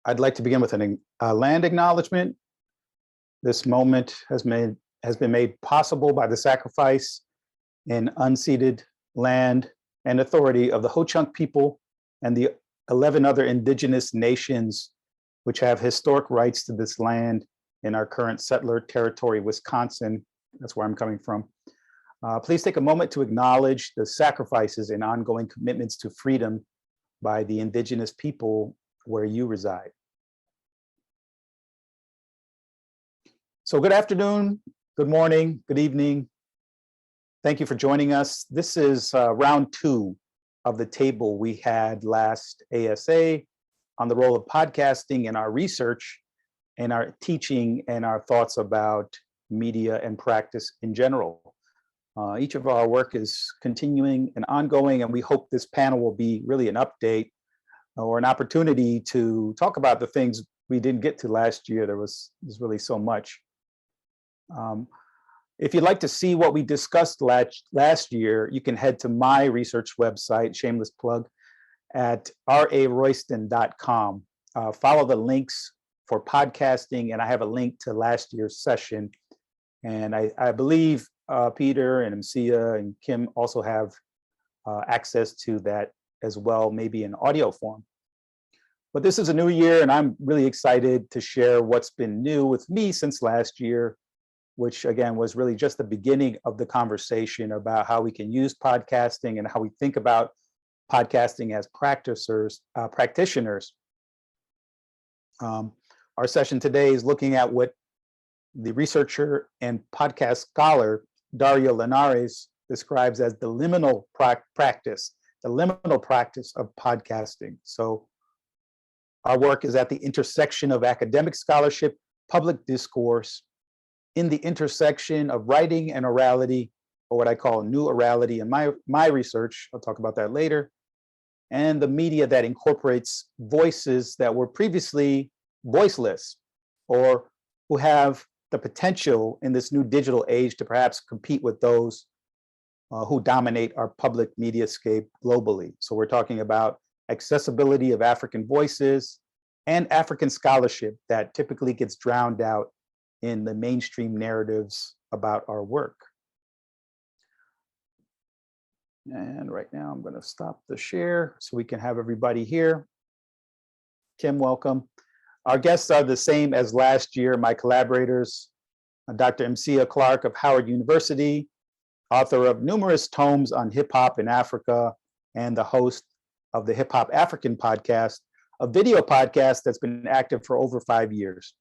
I'd like to begin with a land acknowledgement. This moment has been made possible by the sacrifice in unceded land and authority of the Ho-Chunk people and the 11 other indigenous nations which have historic rights to this land in our current settler territory, Wisconsin. That's where I'm coming from. Please take a moment to acknowledge the sacrifices and ongoing commitments to freedom by the indigenous people where you reside. So good afternoon, good morning, good evening. Thank you for joining us. This is round 2 of the table we had last ASA on the role of podcasting in our research and our teaching and our thoughts about media and practice in general. Each of our work is continuing and ongoing, and we hope this panel will be really an update or an opportunity to talk about the things we didn't get to last year. There's really so much. If you'd like to see what we discussed last year, you can head to my research website, shameless plug, at raroyston.com. Follow the links for podcasting, and I have a link to last year's session. And I believe Peter and Msia and Kim also have access to that as well, maybe in audio form. But this is a new year, and I'm really excited to share what's been new with me since last year, which again was really just the beginning of the conversation about how we can use podcasting and how we think about podcasting as practitioners. Our session today is looking at what the researcher and podcast scholar Dario Linares describes as the liminal practice of podcasting. So our work is at the intersection of academic scholarship, public discourse, in the intersection of writing and orality, or what I call new orality in my research, I'll talk about that later, and the media that incorporates voices that were previously voiceless, or who have the potential in this new digital age to perhaps compete with those who dominate our public mediascape globally. So we're talking about accessibility of African voices and African scholarship that typically gets drowned out in the mainstream narratives about our work. And right now I'm going to stop the share so we can have everybody here. Kim, welcome. Our guests are the same as last year, my collaborators, Dr. Msia Clark of Howard University, author of numerous tomes on hip hop in Africa, and the host of the Hip Hop African podcast, a video podcast that's been active for over 5 years.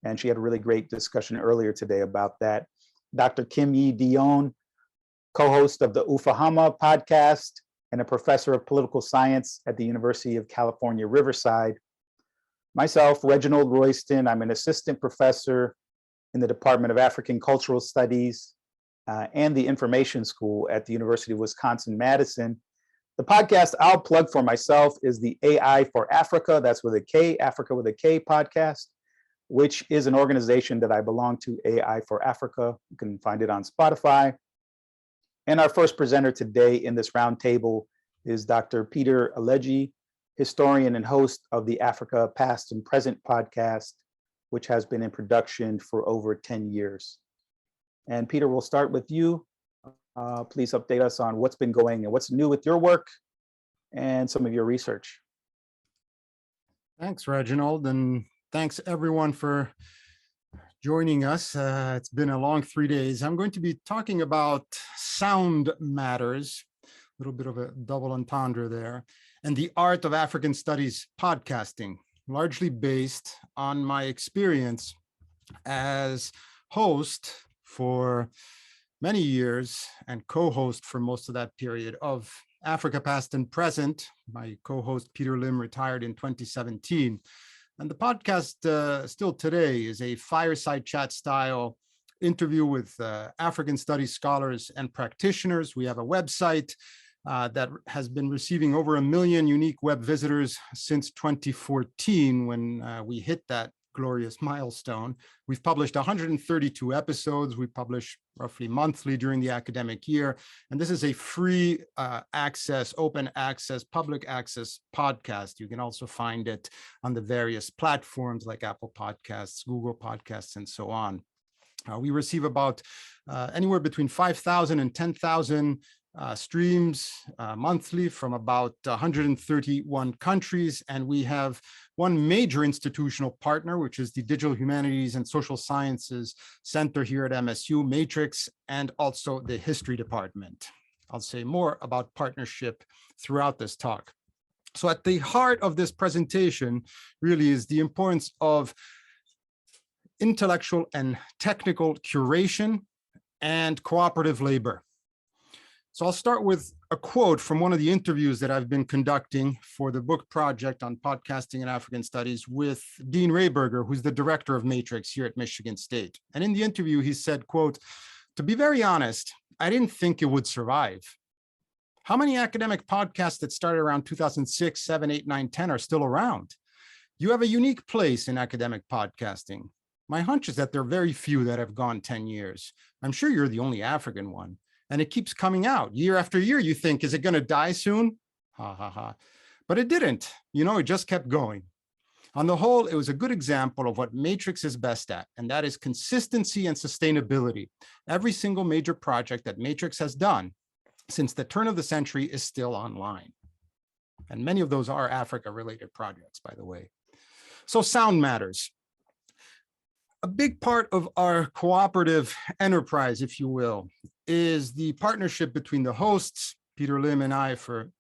And she had a really great discussion earlier today about that. Dr. Dionne, co-host of the Ufahama podcast and a professor of political science at the University of California, Riverside. Myself, Reginold Royston, I'm an assistant professor in the Department of African Cultural Studies and the Information School at the University of Wisconsin, Madison. The podcast I'll plug for myself is the AI for Africa, that's with a K, Africa with a K podcast, which is an organization that I belong to, AI for Africa. You can find it on Spotify. And our first presenter today in this roundtable is Dr. Peter Alegi, historian and host of the Africa Past and Present podcast, which has been in production for over 10 years. And Peter, we'll start with you. Please update us on what's been going and what's new with your work and some of your research. Thanks, Reginold, and thanks everyone for joining us. It's been a long 3 days. I'm going to be talking about sound matters, a little bit of a double entendre there, and the art of African studies podcasting, largely based on my experience as host for many years and co-host for most of that period of Africa Past and Present. My co-host Peter Lim retired in 2017. And the podcast still today is a fireside chat style interview with African studies scholars and practitioners. We have a website that has been receiving over 1 million unique web visitors since 2014 when we hit that glorious milestone. We've published 132 episodes. We publish roughly monthly during the academic year. And this is a free access, open access, public access podcast. You can also find it on the various platforms like Apple Podcasts, Google Podcasts, and so on. We receive about anywhere between 5,000 and 10,000 streams monthly from about 131 countries. And we have one major institutional partner, which is the Digital Humanities and Social Sciences Center here at MSU, Matrix, and also the History Department. I'll say more about partnership throughout this talk. So at the heart of this presentation really is the importance of intellectual and technical curation and cooperative labor. So I'll start with a quote from one of the interviews that I've been conducting for the book project on podcasting and African studies with Dean Rayberger, who's the director of Matrix here at Michigan State. And in the interview, he said, quote, "To be very honest, I didn't think it would survive. How many academic podcasts that started around 2006, 7, 8, 9, 10 are still around? You have a unique place in academic podcasting. My hunch is that there are very few that have gone 10 years. I'm sure you're the only African one. And it keeps coming out year after year. You think, is it going to die soon? Ha, ha, ha. But it didn't. You know, it just kept going. On the whole, it was a good example of what Matrix is best at, and that is consistency and sustainability. Every single major project that Matrix has done since the turn of the century is still online. And many of those are Africa-related projects, by the way. So sound matters. A big part of our cooperative enterprise, if you will, is the partnership between the hosts, Peter Lim and I, for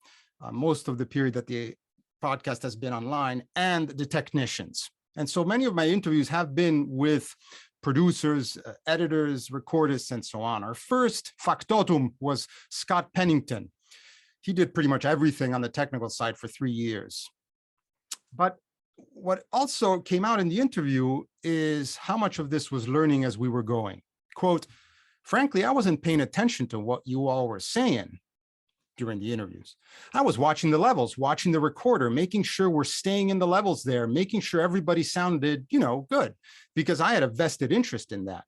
most of the period that the podcast has been online, and the technicians. And so many of my interviews have been with producers, editors, recordists, and so on. Our first factotum was Scott Pennington. He did pretty much everything on the technical side for 3 years. But what also came out in the interview is how much of this was learning as we were going. Quote, "Frankly, I wasn't paying attention to what you all were saying during the interviews. I was watching the levels, watching the recorder, making sure we're staying in the levels there, making sure everybody sounded, good, because I had a vested interest in that.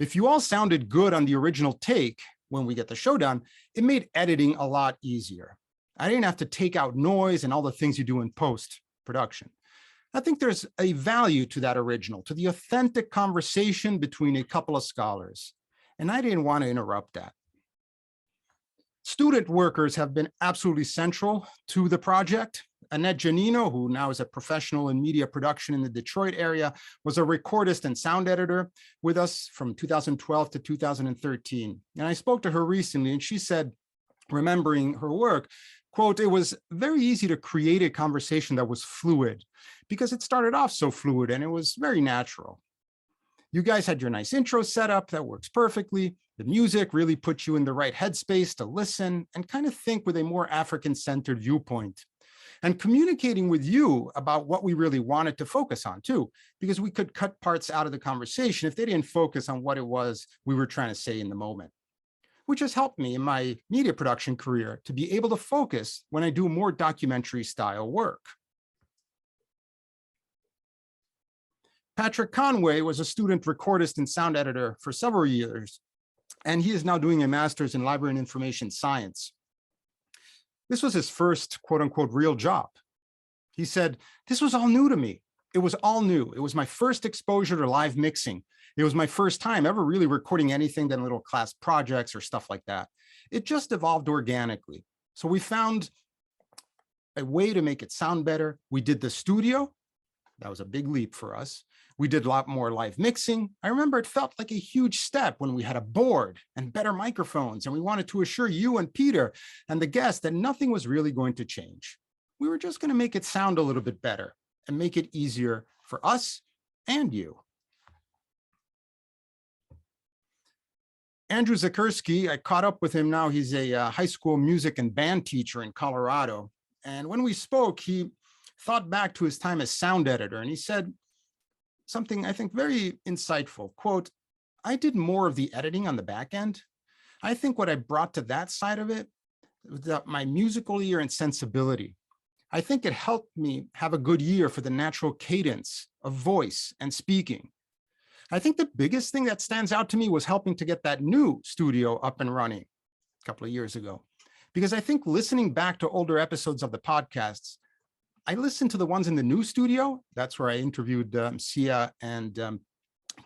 If you all sounded good on the original take, when we get the show done, it made editing a lot easier. I didn't have to take out noise and all the things you do in post-production. I think there's a value to that original, to the authentic conversation between a couple of scholars. And I didn't want to interrupt that. Student workers have been absolutely central to the project. Annette Giannino, who now is a professional in media production in the Detroit area, was a recordist and sound editor with us from 2012 to 2013. And I spoke to her recently, and she said, remembering her work, quote, "It was very easy to create a conversation that was fluid because it started off so fluid and it was very natural. You guys had your nice intro set up that works perfectly. The music really puts you in the right headspace to listen and kind of think with a more African-centered viewpoint. And communicating with you about what we really wanted to focus on too, because we could cut parts out of the conversation if they didn't focus on what it was we were trying to say in the moment, which has helped me in my media production career to be able to focus when I do more documentary style work." Patrick Conway was a student recordist and sound editor for several years, and he is now doing a master's in library and information science. This was his first quote unquote real job. He said, "This was all new to me. It was all new. It was my first exposure to live mixing. It was my first time ever really recording anything than little class projects or stuff like that. It just evolved organically. So we found a way to make it sound better. We did the studio. That was a big leap for us. We did a lot more live mixing. I remember it felt like a huge step when we had a board and better microphones, and we wanted to assure you and Peter and the guests that nothing was really going to change. We were just going to make it sound a little bit better and make it easier for us and you." Andrew Zakerski, I caught up with him now. He's a high school music and band teacher in Colorado. And when we spoke, he thought back to his time as sound editor, and he said something I think very insightful. Quote, "I did more of the editing on the back end. I think what I brought to that side of it was my musical ear and sensibility. I think it helped me have a good year for the natural cadence of voice and speaking. I think the biggest thing that stands out to me was helping to get that new studio up and running a couple of years ago. Because I think listening back to older episodes of the podcasts, I listened to the ones in the new studio. That's where I interviewed Msia and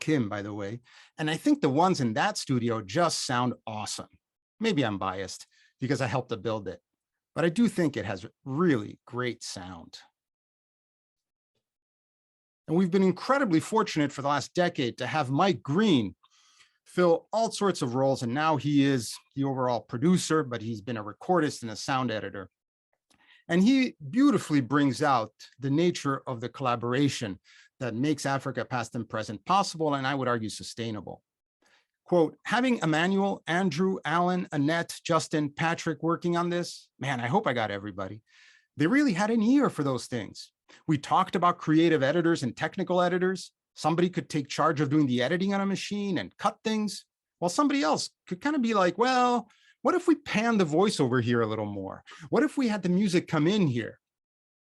Kim, by the way. And I think the ones in that studio just sound awesome. Maybe I'm biased because I helped to build it, but I do think it has really great sound. And we've been incredibly fortunate for the last decade to have Mike Greene fill all sorts of roles. And now he is the overall producer, but he's been a recordist and a sound editor. And he beautifully brings out the nature of the collaboration that makes Africa Past and Present possible, and I would argue sustainable. Quote, having Emmanuel, Andrew, Alan, Annette, Justin, Patrick working on this, man, I hope I got everybody. They really had an ear for those things. We talked about creative editors and technical editors. Somebody could take charge of doing the editing on a machine and cut things, while somebody else could kind of be like, well, what if we pan the voice over here a little more? What if we had the music come in here?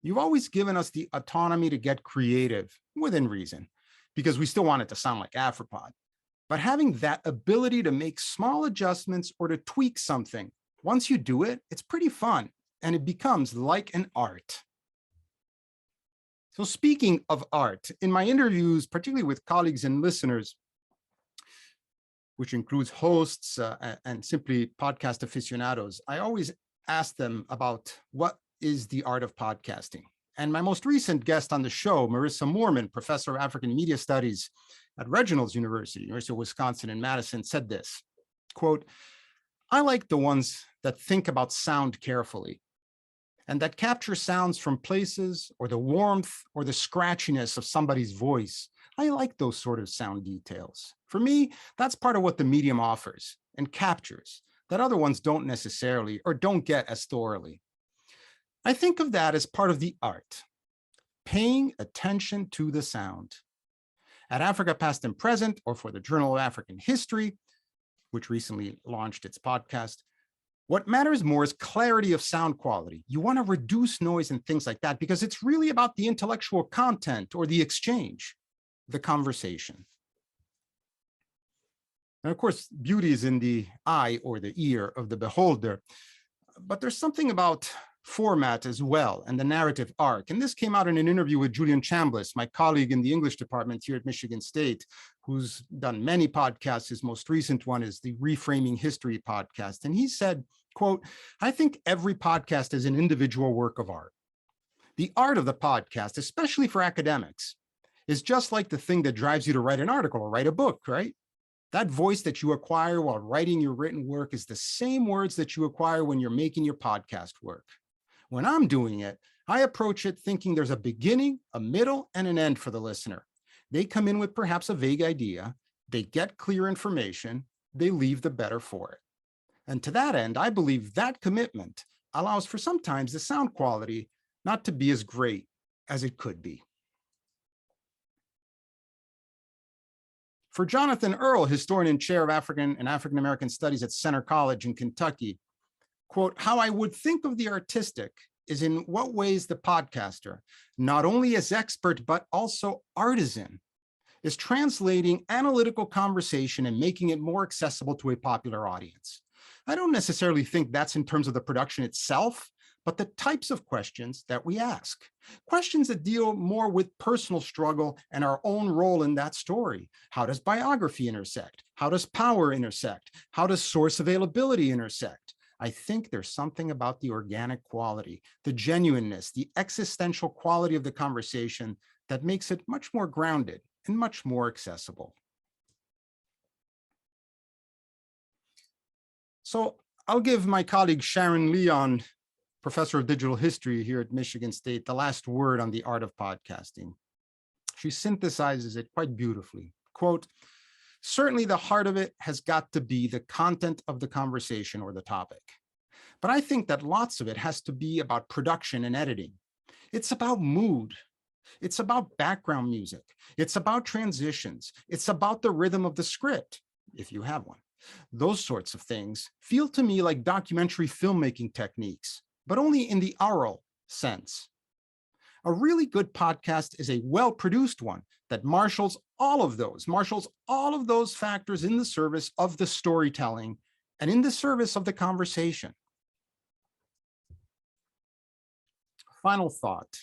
You've always given us the autonomy to get creative within reason, because we still want it to sound like Afropod. But having that ability to make small adjustments or to tweak something, once you do it, it's pretty fun and it becomes like an art. So speaking of art, in my interviews, particularly with colleagues and listeners, which includes hosts and simply podcast aficionados, I always ask them about what is the art of podcasting. And my most recent guest on the show, Marissa Moorman, professor of African Media Studies at Reginold University of Wisconsin in Madison, said this, quote, I like the ones that think about sound carefully and that capture sounds from places or the warmth or the scratchiness of somebody's voice. I like those sort of sound details. For me, that's part of what the medium offers and captures that other ones don't necessarily or don't get as thoroughly. I think of that as part of the art, paying attention to the sound. At Africa Past and Present, or for the Journal of African History, which recently launched its podcast, what matters more is clarity of sound quality. You want to reduce noise and things like that because it's really about the intellectual content or the exchange, the conversation. And of course, beauty is in the eye or the ear of the beholder, but there's something about format as well and the narrative arc. And this came out in an interview with Julian Chambliss, my colleague in the English department here at Michigan State, who's done many podcasts. His most recent one is the Reframing History podcast. And he said, quote, I think every podcast is an individual work of art. The art of the podcast, especially for academics, is just like the thing that drives you to write an article or write a book, right? That voice that you acquire while writing your written work is the same words that you acquire when you're making your podcast work. When I'm doing it, I approach it thinking there's a beginning, a middle, and an end for the listener. They come in with perhaps a vague idea, they get clear information, they leave the better for it. And to that end, I believe that commitment allows for sometimes the sound quality not to be as great as it could be. For Jonathan Earl, historian and chair of African and African American Studies at Centre College in Kentucky, quote, how I would think of the artistic is in what ways the podcaster, not only as expert, but also artisan, is translating analytical conversation and making it more accessible to a popular audience. I don't necessarily think that's in terms of the production itself, but the types of questions that we ask. Questions that deal more with personal struggle and our own role in that story. How does biography intersect? How does power intersect? How does source availability intersect? I think there's something about the organic quality, the genuineness, the existential quality of the conversation that makes it much more grounded and much more accessible. So I'll give my colleague Sharon Leon, professor of digital history here at Michigan State, the last word on the art of podcasting. She synthesizes it quite beautifully. Quote, certainly the heart of it has got to be the content of the conversation or the topic. But I think that lots of it has to be about production and editing. It's about mood. It's about background music. It's about transitions. It's about the rhythm of the script, if you have one. Those sorts of things feel to me like documentary filmmaking techniques, but only in the oral sense. A really good podcast is a well-produced one that marshals all of those factors in the service of the storytelling and in the service of the conversation. Final thought.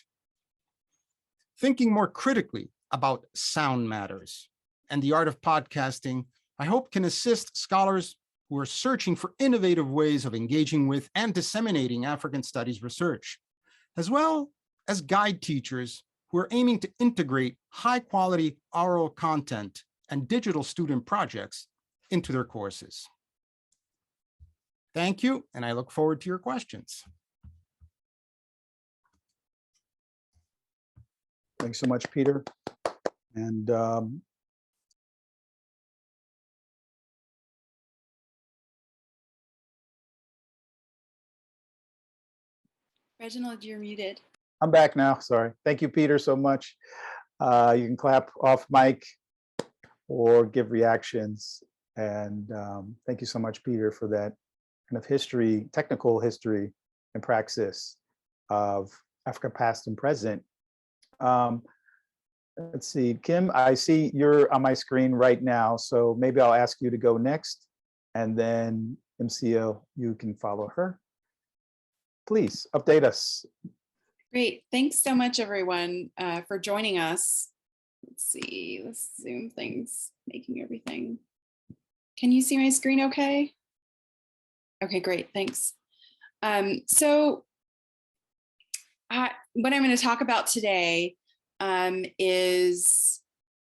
Thinking more critically about sound matters and the art of podcasting, I hope can assist scholars who are searching for innovative ways of engaging with and disseminating African studies research, as well as guide teachers who are aiming to integrate high-quality oral content and digital student projects into their courses. Thank you, and I look forward to your questions. Thanks so much, Peter. And Reginold, you're muted. I'm back now, sorry. Thank you, Peter, so much. You can clap off mic or give reactions. And thank you so much, Peter, for that kind of history, technical history and praxis of Africa past and present. Let's see, Kim, I see you're on my screen right now, so maybe I'll ask you to go next, and then Msia, you can follow her. Please update us. Great. Thanks so much, everyone, for joining us. Let's see, let's zoom things, making everything. Can you see my screen okay? Okay, great, thanks. So what I'm going to talk about today is,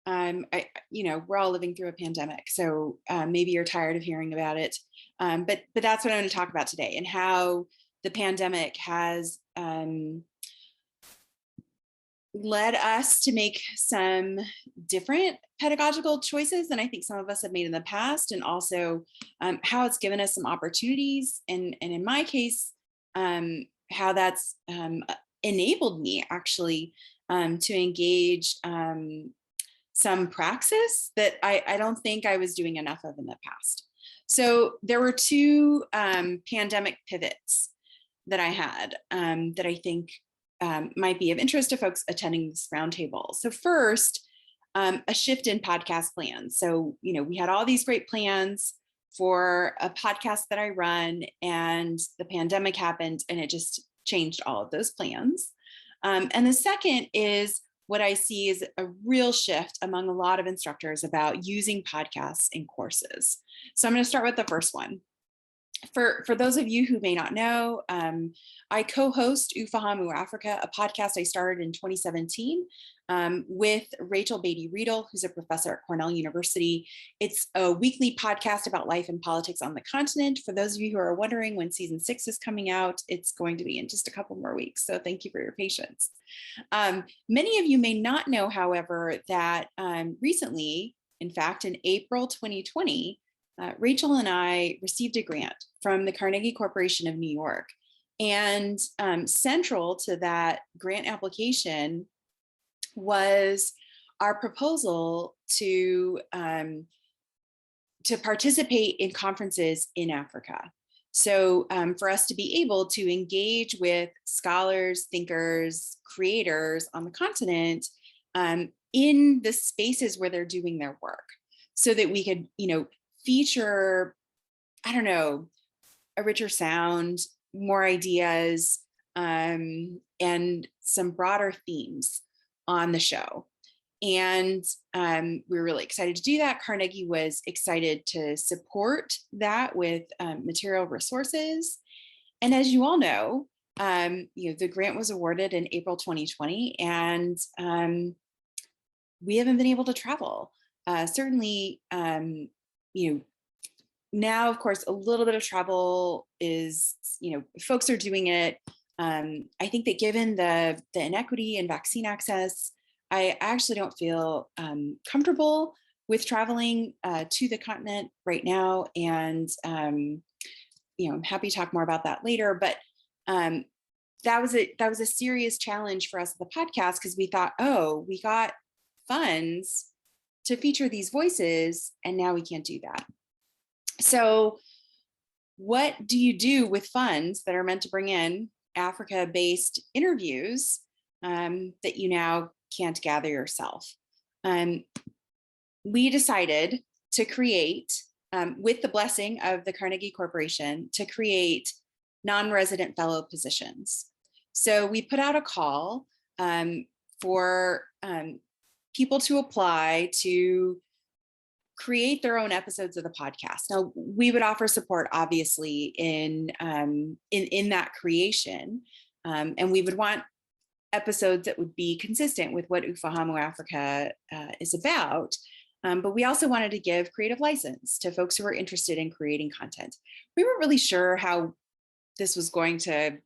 we're all living through a pandemic, so maybe you're tired of hearing about it, but that's what I'm going to talk about today, and how the pandemic has led us to make some different pedagogical choices than I think some of us have made in the past, and also how it's given us some opportunities, and in my case, how that's enabled me actually to engage some praxis that I don't think I was doing enough of in the past. So there were two pandemic pivots that I had that I think might be of interest to folks attending this roundtable. So first, a shift in podcast plans. So, we had all these great plans for a podcast that I run, and the pandemic happened and it just changed all of those plans. And the second is what I see is a real shift among a lot of instructors about using podcasts in courses. So I'm going to start with the first one. For those of you who may not know, I co-host Ufahamu Africa, a podcast I started in 2017 with Rachel Beatty-Riedel, who's a professor at Cornell University. It's a weekly podcast about life and politics on the continent. For those of you who are wondering when season 6 is coming out, it's going to be in just a couple more weeks. So thank you for your patience. Many of you may not know, however, that recently, in fact, in April 2020, Rachel and I received a grant from the Carnegie Corporation of New York. And central to that grant application was our proposal to participate in conferences in Africa. So for us to be able to engage with scholars, thinkers, creators on the continent in the spaces where they're doing their work, so that we could, feature, a richer sound, more ideas, and some broader themes on the show. And we were really excited to do that. Carnegie was excited to support that with material resources. And as you all know, the grant was awarded in April 2020, and we haven't been able to travel. Certainly, now, of course, a little bit of travel is, folks are doing it. I think that given the inequity in vaccine access, I actually don't feel comfortable with traveling to the continent right now. And, I'm happy to talk more about that later. But that was a serious challenge for us at the podcast, because we thought, oh, we got funds to feature these voices, and now we can't do that. So what do you do with funds that are meant to bring in Africa-based interviews that you now can't gather yourself. We decided to create, with the blessing of the Carnegie Corporation, to create non-resident fellow positions. So we put out a call for people to apply to create their own episodes of the podcast. Now, we would offer support, obviously, in that creation, and we would want episodes that would be consistent with what Ufahamu Africa is about. But we also wanted to give creative license to folks who were interested in creating content. We weren't really sure how this was going to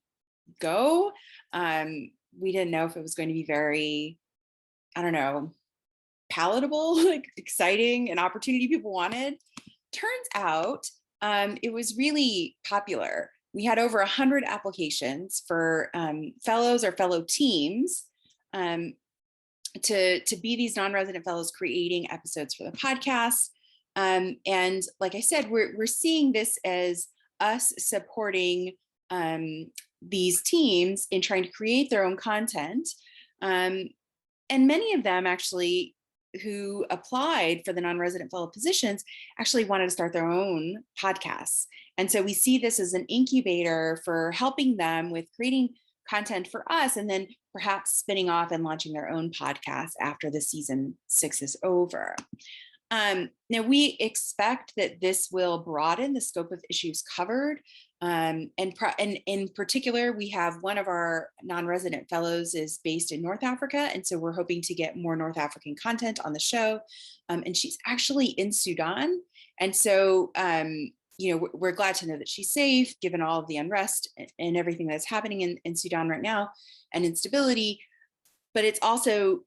go. We didn't know if it was going to be very, I don't know, palatable, like exciting, an opportunity people wanted. Turns out it was really popular. We had over 100 applications for fellows or fellow teams to be these non-resident fellows creating episodes for the podcast. And like I said, we're seeing this as us supporting these teams in trying to create their own content. And many of them actually who applied for the non-resident fellow positions actually wanted to start their own podcasts. And so we see this as an incubator for helping them with creating content for us, and then perhaps spinning off and launching their own podcast after the season 6 is over. Now, we expect that this will broaden the scope of issues covered. And in particular, we have one of our non-resident fellows is based in North Africa. And so we're hoping to get more North African content on the show. And she's actually in Sudan. And so, we're glad to know that she's safe, given all of the unrest and everything that's happening in Sudan right now and instability. But it's also,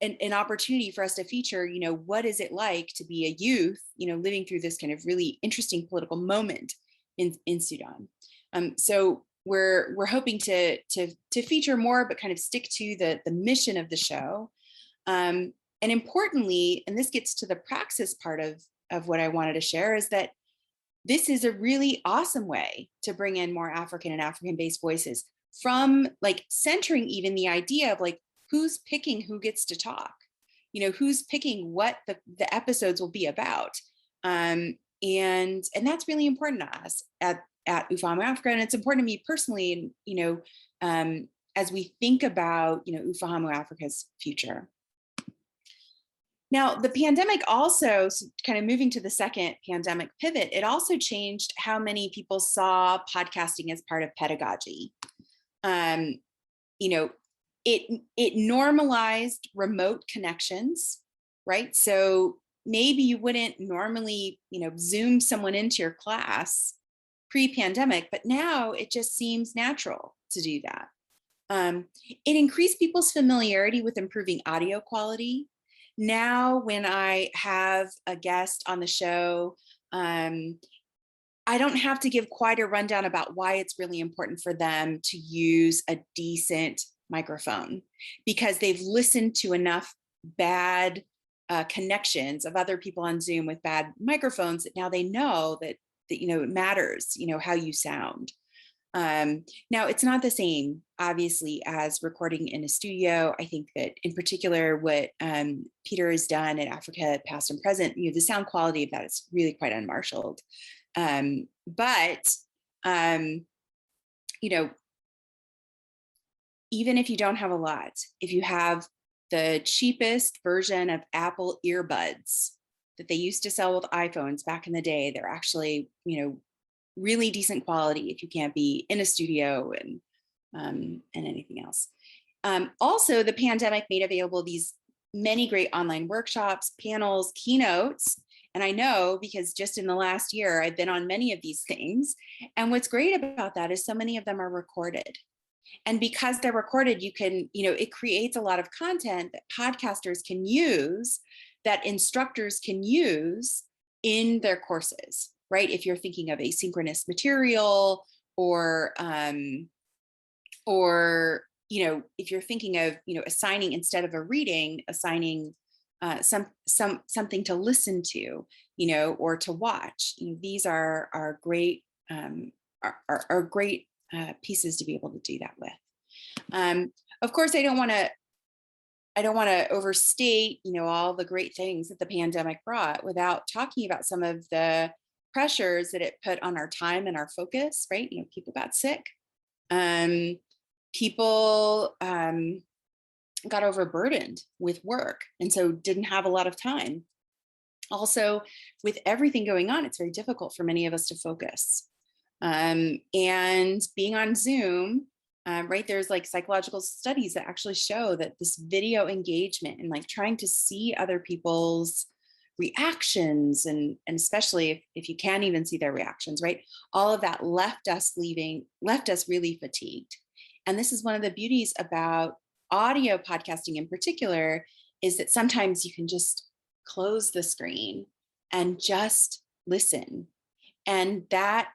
an opportunity for us to feature, what is it like to be a youth, living through this kind of really interesting political moment in Sudan. So we're hoping to feature more, but kind of stick to the mission of the show. And importantly, and this gets to the Praxis part of what I wanted to share, is that this is a really awesome way to bring in more African and African-based voices, from like centering even the idea of like, who's picking who gets to talk, who's picking what the episodes will be about. And that's really important to us at Ufahamu Africa. And it's important to me personally, as we think about, Ufahamu Africa's future. Now, the pandemic also, kind of moving to the second pandemic pivot, it also changed how many people saw podcasting as part of pedagogy. It normalized remote connections, right? So maybe you wouldn't normally, Zoom someone into your class pre-pandemic, but now it just seems natural to do that. It increased people's familiarity with improving audio quality. Now, when I have a guest on the show, I don't have to give quite a rundown about why it's really important for them to use a decent microphone, because they've listened to enough bad connections of other people on Zoom with bad microphones that now they know that it matters, how you sound. Now, it's not the same, obviously, as recording in a studio. I think that in particular, what Peter has done at Africa Past and Present, the sound quality of that is really quite unmarshaled. But even if you don't have a lot, if you have the cheapest version of Apple earbuds that they used to sell with iPhones back in the day, they're actually, really decent quality if you can't be in a studio and anything else. Also, the pandemic made available these many great online workshops, panels, keynotes. And I know because just in the last year, I've been on many of these things. And what's great about that is so many of them are recorded. And because they're recorded, you can, it creates a lot of content that podcasters can use, that instructors can use in their courses, right? If you're thinking of asynchronous material, or if you're thinking of, assigning, instead of a reading, assigning something to listen to, or to watch. These are great, great pieces to be able to do that with. Of course, I don't want to overstate, all the great things that the pandemic brought without talking about some of the pressures that it put on our time and our focus, right? People got sick. People got overburdened with work, and so didn't have a lot of time. Also, with everything going on, it's very difficult for many of us to focus. And being on Zoom, right, there's like psychological studies that actually show that this video engagement and like trying to see other people's reactions, and especially if you can't even see their reactions, right, all of that left us really fatigued. And this is one of the beauties about audio podcasting in particular, is that sometimes you can just close the screen and just listen, and that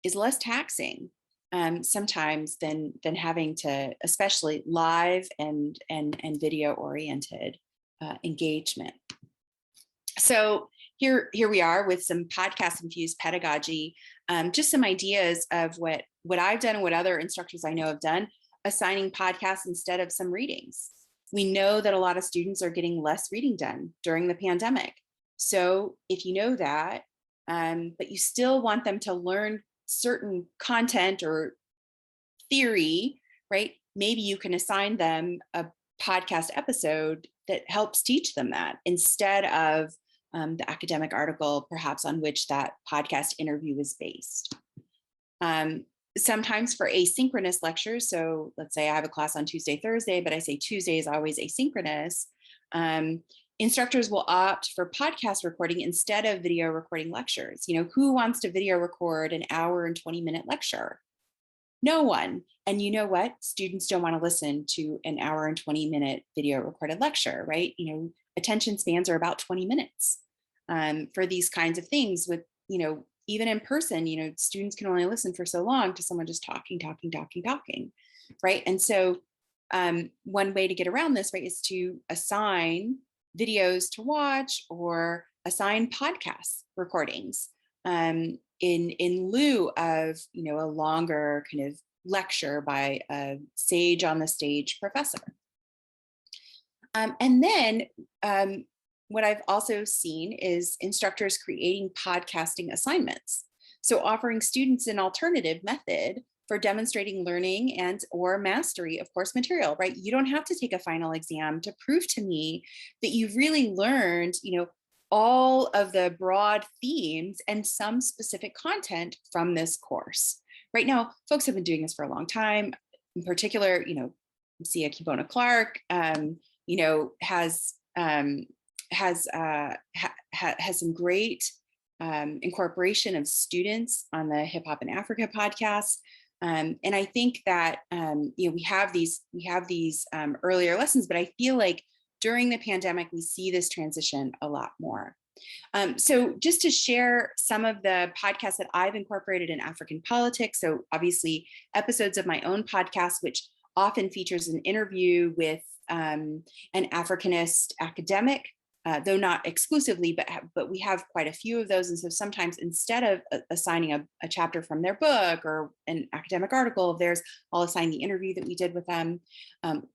is less taxing sometimes than having to, especially live and video oriented engagement. So here we are with some podcast infused pedagogy, just some ideas of what I've done and what other instructors I know have done, assigning podcasts instead of some readings. We know that a lot of students are getting less reading done during the pandemic. So if you know that, but you still want them to learn certain content or theory, right? Maybe you can assign them a podcast episode that helps teach them that, instead of the academic article, perhaps, on which that podcast interview is based. Sometimes for asynchronous lectures, so let's say I have a class on Tuesday, Thursday, but I say Tuesday is always asynchronous, instructors will opt for podcast recording instead of video recording lectures. Who wants to video record an hour and 20-minute lecture? No one. And you know what? Students don't want to listen to an hour and 20-minute video recorded lecture, right? Attention spans are about 20 minutes for these kinds of things. With, even in person, students can only listen for so long to someone just talking, right? And so one way to get around this, right, is to assign videos to watch or assign podcast recordings in lieu of, a longer kind of lecture by a sage on the stage professor. And then what I've also seen is instructors creating podcasting assignments. So offering students an alternative method for demonstrating learning and or mastery of course material, right? You don't have to take a final exam to prove to me that you've really learned, all of the broad themes and some specific content from this course. Right now, folks have been doing this for a long time. In particular, Msia Kibona Clark, has some great incorporation of students on the Hip Hop in Africa podcast. And I think that we have these earlier lessons, but I feel like during the pandemic we see this transition a lot more. So just to share some of the podcasts that I've incorporated in African politics. So obviously episodes of my own podcast, which often features an interview with an Africanist academic, though not exclusively, but we have quite a few of those. And so sometimes instead of assigning a chapter from their book or an academic article of theirs, I'll assign the interview that we did with them.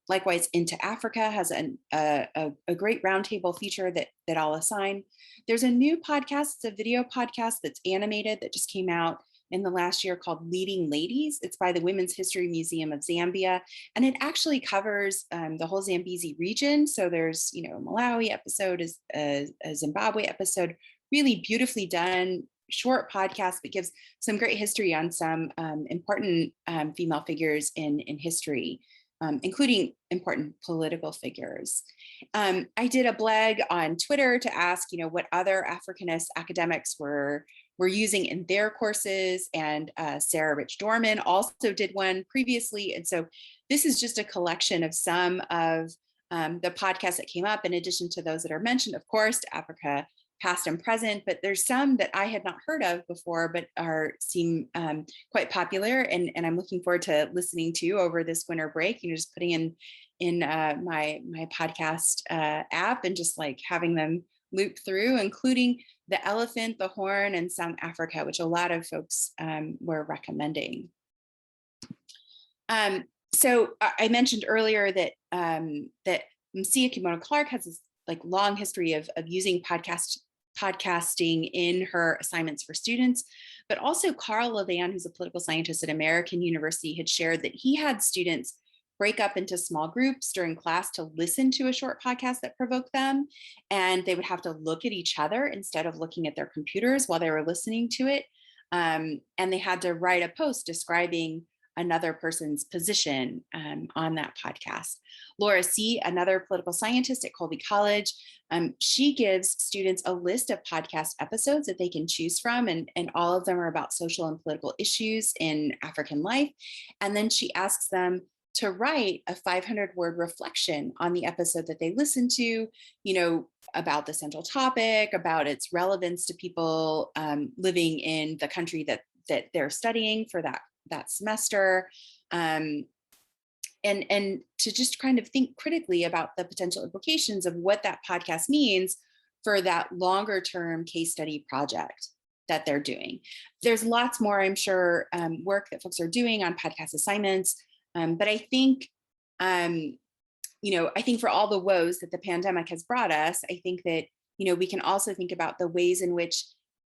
Likewise, Into Africa has a great roundtable feature that I'll assign. There's a new podcast, it's a video podcast that's animated that just came out in the last year called Leading Ladies. It's by the Women's History Museum of Zambia, and it actually covers the whole Zambezi region. So there's, a Malawi episode, is a Zimbabwe episode, really beautifully done, short podcast, but gives some great history on some important female figures in history, including important political figures. I did a blog on Twitter to ask, what other Africanist academics were using in their courses, and Sarah Rich Dorman also did one previously. And so this is just a collection of some of the podcasts that came up, in addition to those that are mentioned, of course, Africa past and present, but there's some that I had not heard of before, but seem quite popular, and I'm looking forward to listening to over this winter break, just putting in my podcast app and just like having them loop through, including The Elephant, The Horn, and South Africa, which a lot of folks were recommending. So I mentioned earlier that that Msia Kibona Clark has this like long history of using podcasting in her assignments for students, but also Carl Levan, who's a political scientist at American University, had shared that he had students break up into small groups during class to listen to a short podcast that provoked them. And they would have to look at each other instead of looking at their computers while they were listening to it. And they had to write a post describing another person's position on that podcast. Laura C., another political scientist at Colby College, she gives students a list of podcast episodes that they can choose from, and all of them are about social and political issues in African life. And then she asks them to write a 500-word reflection on the episode that they listened to, about the central topic, about its relevance to people living in the country that they're studying for that semester, and to just kind of think critically about the potential implications of what that podcast means for that longer term case study project that they're doing. There's lots more, I'm sure, work that folks are doing on podcast assignments, but I think, I think for all the woes that the pandemic has brought us, I think that, we can also think about the ways in which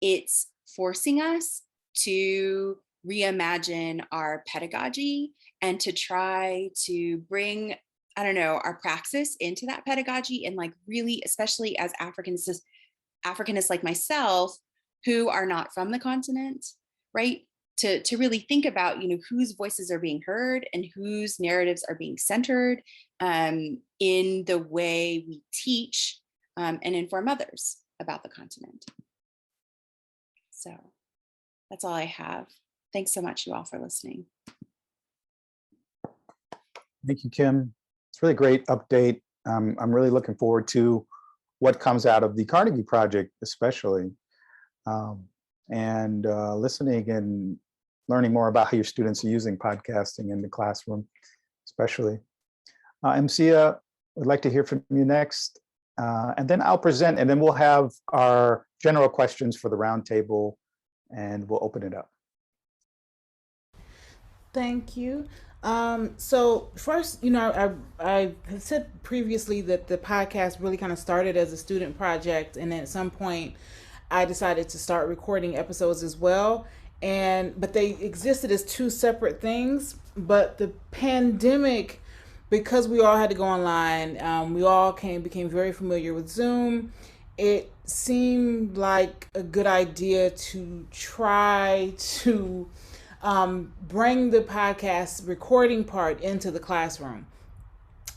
it's forcing us to reimagine our pedagogy and to try to bring, our praxis into that pedagogy, and like really, especially as Africanists like myself, who are not from the continent, right? To really think about, whose voices are being heard and whose narratives are being centered in the way we teach and inform others about the continent. So that's all I have. Thanks so much, you all, for listening. Thank you, Kim. It's a really great update. I'm really looking forward to what comes out of the Carnegie Project, especially, and listening and learning more about how your students are using podcasting in the classroom, especially. Msia, would like to hear from you next, and then I'll present, and then we'll have our general questions for the roundtable, and we'll open it up. Thank you. So first, I had said previously that the podcast really kind of started as a student project, and at some point I decided to start recording episodes as well. But they existed as two separate things. But the pandemic, because we all had to go online, we all became very familiar with Zoom. It seemed like a good idea to try to bring the podcast recording part into the classroom.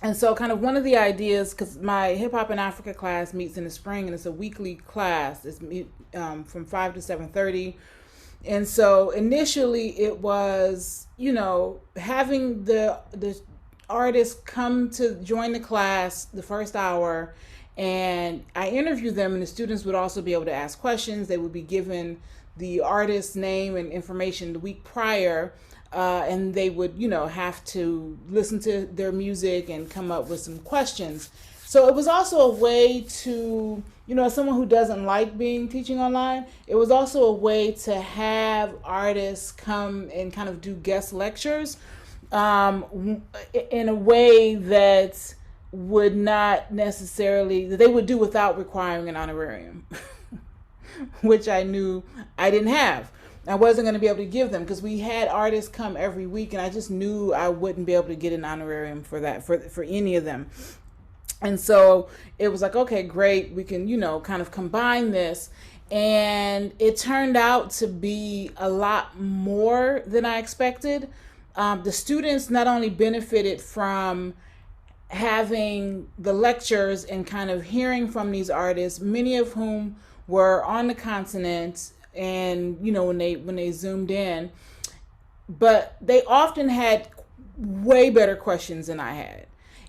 And so kind of one of the ideas, because my Hip Hop in Africa class meets in the spring, and it's a weekly class. It's from 5 to 7:30. And so initially it was, having the artists come to join the class the first hour, and I interview them, and the students would also be able to ask questions. They would be given the artist's name and information the week prior, and they would, have to listen to their music and come up with some questions. So it was also a way to, as someone who doesn't like teaching online, it was also a way to have artists come and kind of do guest lectures in a way that would not necessarily, that they would do without requiring an honorarium, which I knew I didn't have. I wasn't going to be able to give them, because we had artists come every week, and I just knew I wouldn't be able to get an honorarium for that, for any of them. And so it was like, okay, great, we can, kind of combine this. And it turned out to be a lot more than I expected. The students not only benefited from having the lectures and kind of hearing from these artists, many of whom were on the continent, and when they zoomed in, but they often had way better questions than I had,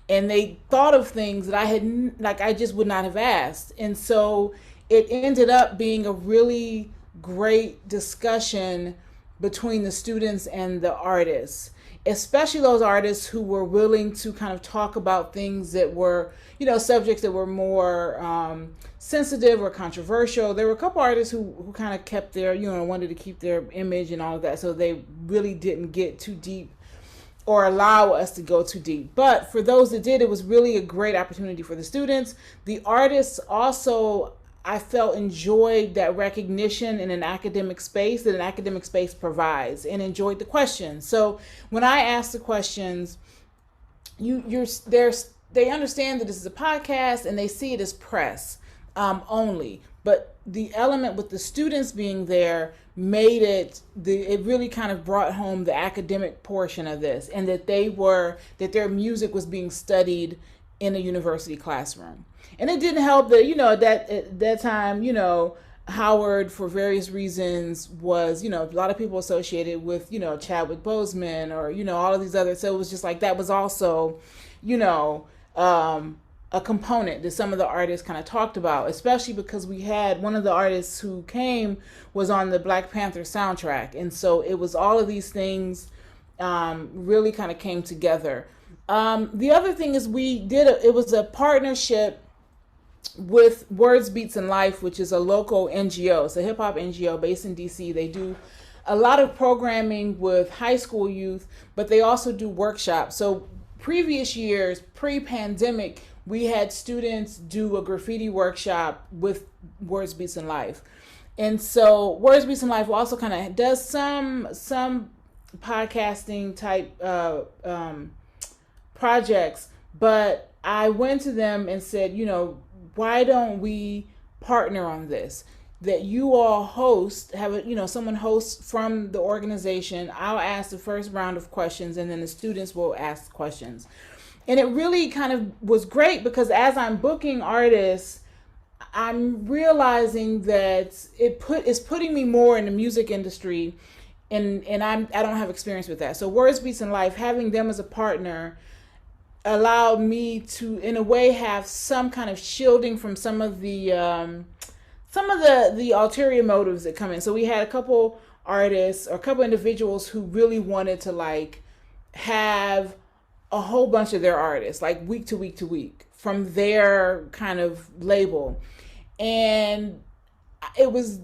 and they thought of things that I just would not have asked. And so it ended up being a really great discussion between the students and the artists. especially those artists who were willing to kind of talk about things that were, subjects that were more sensitive or controversial. There were a couple artists who kind of kept their, wanted to keep their image and all of that, so they really didn't get too deep or allow us to go too deep. But for those that did, it was really a great opportunity for the students. The artists also, I felt, enjoyed that recognition in an academic space that an academic space provides, and enjoyed the questions. So when I ask the questions, they understand that this is a podcast and they see it as press only. But the element with the students being there made it really kind of brought home the academic portion of this, and that their music was being studied in a university classroom. And it didn't help that, at that time, Howard, for various reasons, was, a lot of people associated with, Chadwick Boseman or, all of these others. So it was just like, that was also, a component that some of the artists kind of talked about, especially because we had one of the artists who came was on the Black Panther soundtrack. And so it was all of these things really kind of came together. The other thing is it was a partnership with Words, Beats, and Life, which is a local NGO. It's a hip hop NGO based in DC. They do a lot of programming with high school youth, but they also do workshops. So previous years, pre-pandemic, we had students do a graffiti workshop with Words, Beats, and Life. And so Words, Beats, and Life also kind of does some podcasting type projects, but I went to them and said, why don't we partner on this? That you all someone hosts from the organization. I'll ask the first round of questions, and then the students will ask questions. And it really kind of was great, because as I'm booking artists, I'm realizing that it's putting me more in the music industry, and I don't have experience with that. So Words, Beats, and Life, having them as a partner allowed me to, in a way, have some kind of shielding from some of the ulterior motives that come in. So we had a couple artists or a couple individuals who really wanted to have a whole bunch of their artists, week to week to week, from their kind of label. And it was,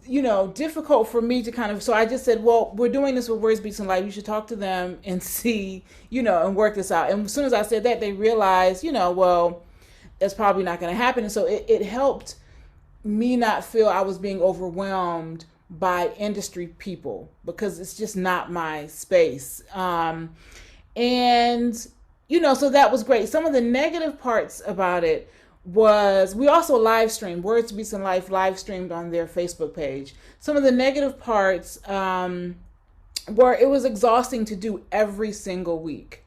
difficult for me to so I just said, well, we're doing this with Words, Beats, and Life. You should talk to them and see, and work this out. And as soon as I said that, they realized, well, that's probably not going to happen. And so it helped me not feel I was being overwhelmed by industry people, because it's just not my space. So that was great. Some of the negative parts about it was we also live streamed. Words, Beats, and Life live streamed on their Facebook page. Some of the negative parts were it was exhausting to do every single week.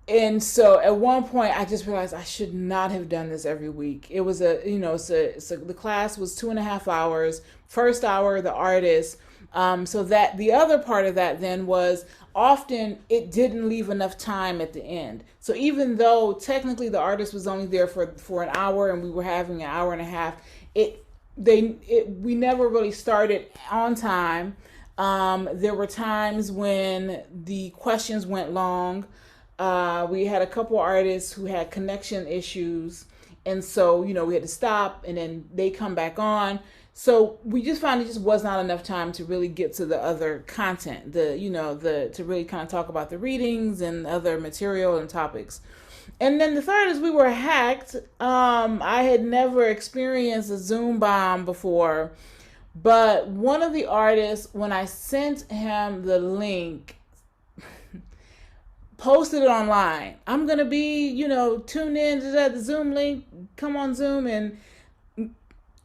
And so at one point I just realized I should not have done this every week. It was the class was 2.5 hours. First hour, the artist. So that the other part of that then was often it didn't leave enough time at the end. So even though technically the artist was only there for an hour and we were having an hour and a half, we never really started on time. There were times when the questions went long. We had a couple artists who had connection issues, and so we had to stop, and then they come back on. So we just found it just was not enough time to really get to the other content, to really kind of talk about the readings and other material and topics. And then the third is we were hacked. I had never experienced a Zoom bomb before, but one of the artists, when I sent him the link, posted it online. I'm going to be, tuned in to the Zoom link, come on Zoom. And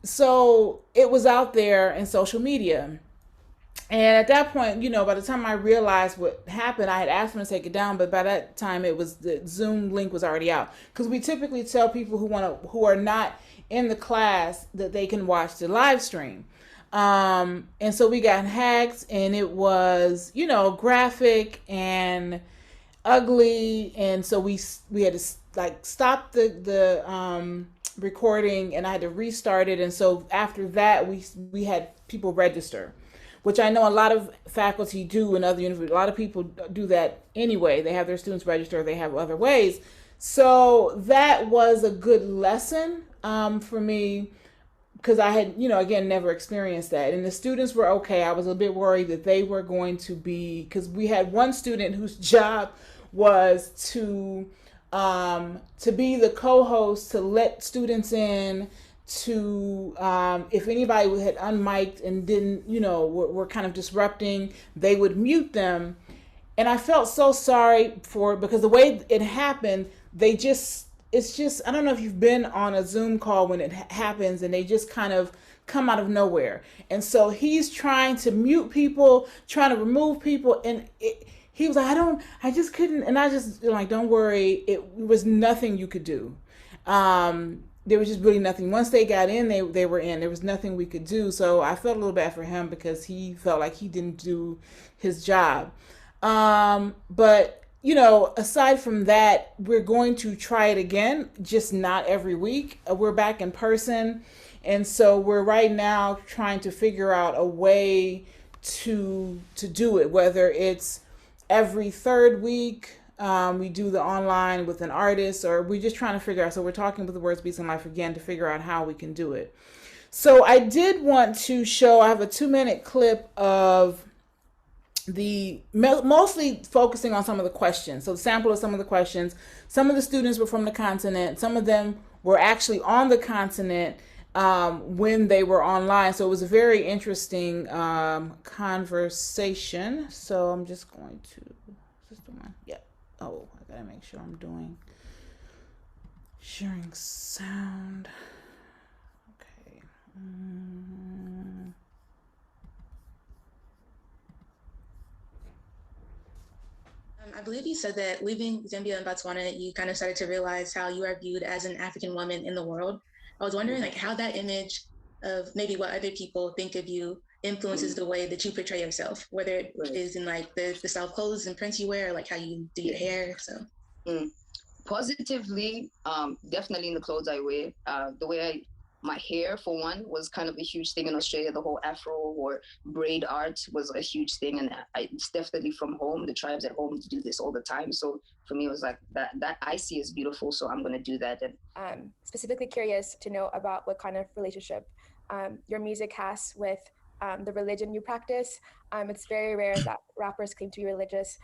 so it was out there in social media. And at that point, by the time I realized what happened, I had asked him to take it down, but by that time the Zoom link was already out. Because we typically tell people who are not in the class that they can watch the live stream. And so we got hacked, and it was, graphic and ugly, and so we had to stop the recording, and I had to restart it. And so after that we had people register, which I know a lot of faculty do in other universities. A lot of people do that anyway. They have their students register, they have other ways. So that was a good lesson for me, because I had, again, never experienced that. And the students were okay. I was a bit worried that they were going to be, because we had one student whose job was to be the co-host, to let students in, to if anybody had unmiked and didn't, were kind of disrupting, they would mute them. And I felt so sorry for it, because the way it happened, it's just, I don't know if you've been on a Zoom call when it happens and they just kind of come out of nowhere. And so he's trying to mute people, trying to remove people. And he was like, I just couldn't. And I just like, don't worry. It was nothing you could do. There was just really nothing. Once they got in, they were in. There was nothing we could do. So I felt a little bad for him, because he felt like he didn't do his job. But aside from that, we're going to try it again, just not every week. We're back in person. And so we're right now trying to figure out a way to do it, whether it's every third week, we do the online with an artist, or we're just trying to figure out. So we're talking with the Words, Beats, and Life again to figure out how we can do it. So I did want to show, I have a 2-minute clip of mostly focusing on some of the questions. So the sample of some of the questions. Some of the students were from the continent. Some of them were actually on the continent when they were online. So it was a very interesting conversation. So I'm just going to, is this the one? Yeah. Oh, I gotta make sure I'm doing sharing sound. Okay. I believe you said that leaving Zambia and Botswana, you kind of started to realize how you are viewed as an African woman in the world. I was wondering how that image of maybe what other people think of you influences the way that you portray yourself, whether it is in the style of clothes and prints you wear, or how you do your hair. So positively, definitely in the clothes I wear. The way my hair, for one, was kind of a huge thing in Australia. The whole Afro or braid art was a huge thing, and it's definitely from home. The tribes at home do this all the time. So for me, it was like that I see as beautiful, so I'm going to do that. And specifically curious to know about what kind of relationship your music has with the religion you practice. It's very rare that rappers claim to be religious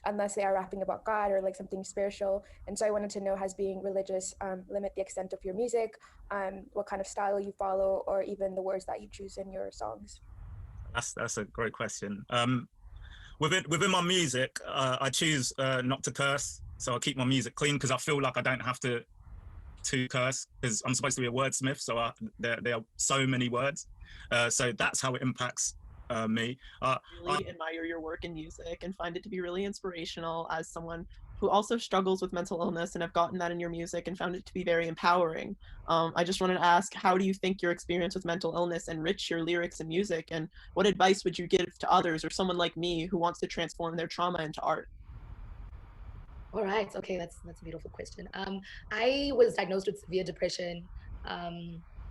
unless they are rapping about God or something spiritual. And so I wanted to know, has being religious limit the extent of your music, what kind of style you follow, or even the words that you choose in your songs? That's a great question. Within my music, I choose not to curse. So I keep my music clean, because I feel like I don't have to curse, because I'm supposed to be a wordsmith. So there are so many words. So that's how it impacts me. Really admire your work in music and find it to be really inspirational as someone who also struggles with mental illness, and have gotten that in your music and found it to be very empowering. I just wanted to ask, how do you think your experience with mental illness enrich your lyrics and music, and what advice would you give to others, or someone like me who wants to transform their trauma into art? All right, okay, that's a beautiful question. I was diagnosed with severe depression.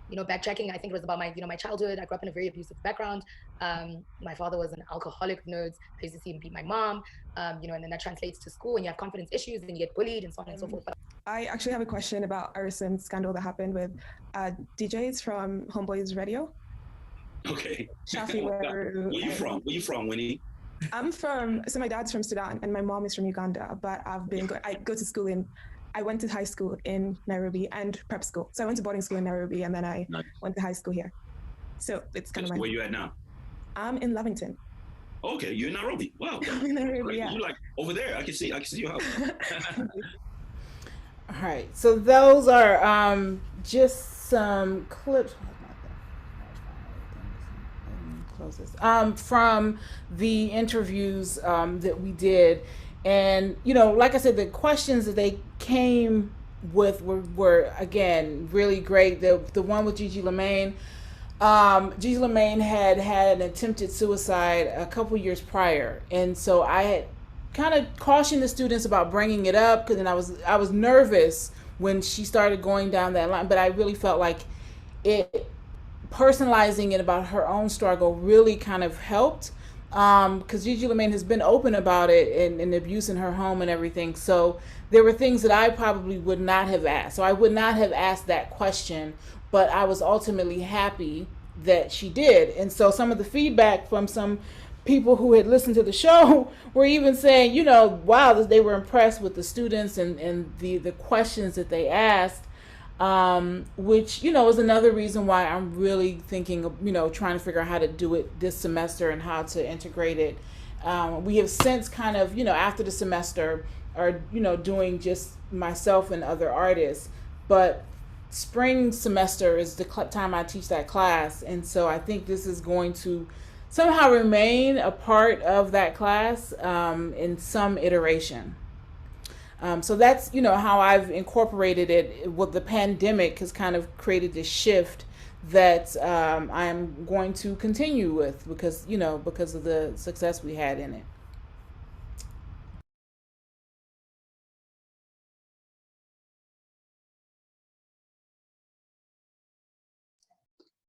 Backtracking, I think it was about my childhood. I grew up in a very abusive background. My father was an alcoholic of nerds. I used to see him beat my mom, and then that translates to school, and you have confidence issues, and you get bullied, and so on and so forth. I actually have a question about a recent scandal that happened with DJs from Homeboys Radio. Okay. Shafi, where you from, Winnie? So my dad's from Sudan, and my mom is from Uganda, but I go to school I went to high school in Nairobi and prep school. So I went to boarding school in Nairobi, and then I went to high school here. So it's kind of where you at now? I'm in Lovington. Okay, you're in Nairobi. Wow. I'm in Nairobi, yeah. You're over there. I can see your house. All right. So those are just some clips. From the interviews that we did. And, like I said, the questions that they came with were again, really great. The one with Gigi Lemaine. Gigi Lemaine had an attempted suicide a couple years prior. And so I had kind of cautioned the students about bringing it up, because then I was nervous when she started going down that line. But I really felt like personalizing it about her own struggle really kind of helped, because Gigi Lemaine has been open about it and abuse in her home and everything. So there were things that I probably would not have asked. So I would not have asked that question, but I was ultimately happy that she did. And so some of the feedback from some people who had listened to the show were even saying, you know, wow, they were impressed with the students and the questions that they asked, which, you know, is another reason why I'm really thinking of, you know, trying to figure out how to do it this semester and how to integrate it. We have since kind of, you know, after the semester are, you know, doing just myself and other artists, but spring semester is the time I teach that class. And so I think this is going to somehow remain a part of that class in some iteration. So that's, you know, how I've incorporated it. What the pandemic has kind of created this shift that I'm going to continue with because, you know, because of the success we had in it.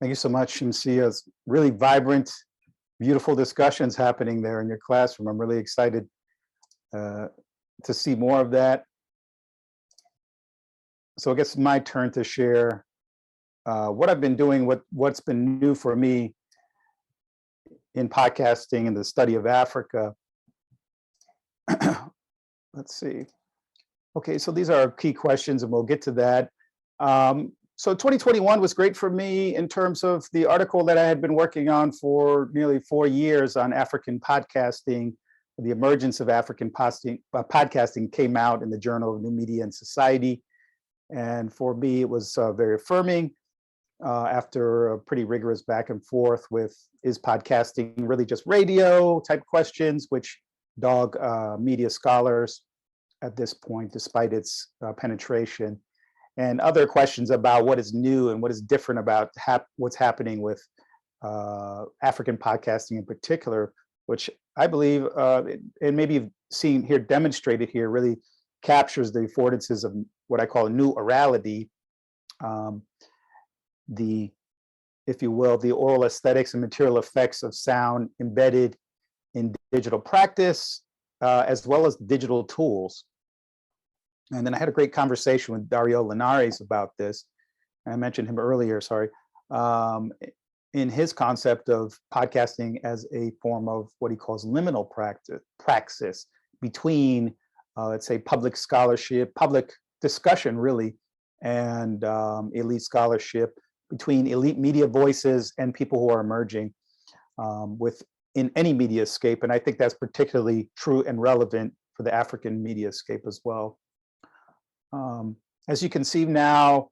Thank you so much, Msia. It's really vibrant, beautiful discussions happening there in your classroom. I'm really excited to see more of that. So I guess it's my turn to share what I've been doing, what's been new for me in podcasting and the study of Africa. Let's see. Okay, so these are our key questions and we'll get to that. So 2021 was great for me in terms of the article that I had been working on for nearly 4 years on African podcasting. The emergence of African podcasting came out in the Journal of New Media and Society. And for me, it was very affirming after a pretty rigorous back and forth with, is podcasting really just radio type questions, which dog media scholars at this point, despite its penetration, and other questions about what is new and what is different about what's happening with African podcasting in particular, which I believe, and maybe you've seen here demonstrated here, really captures the affordances of what I call a new orality, if you will, the oral aesthetics and material effects of sound embedded in digital practice, as well as digital tools. And then I had a great conversation with Dario Linares about this. I mentioned him earlier, sorry, in his concept of podcasting as a form of what he calls liminal praxis between, let's say, public scholarship, public discussion really, and elite scholarship, between elite media voices and people who are emerging in any mediascape. And I think that's particularly true and relevant for the African mediascape as well. As you can see now,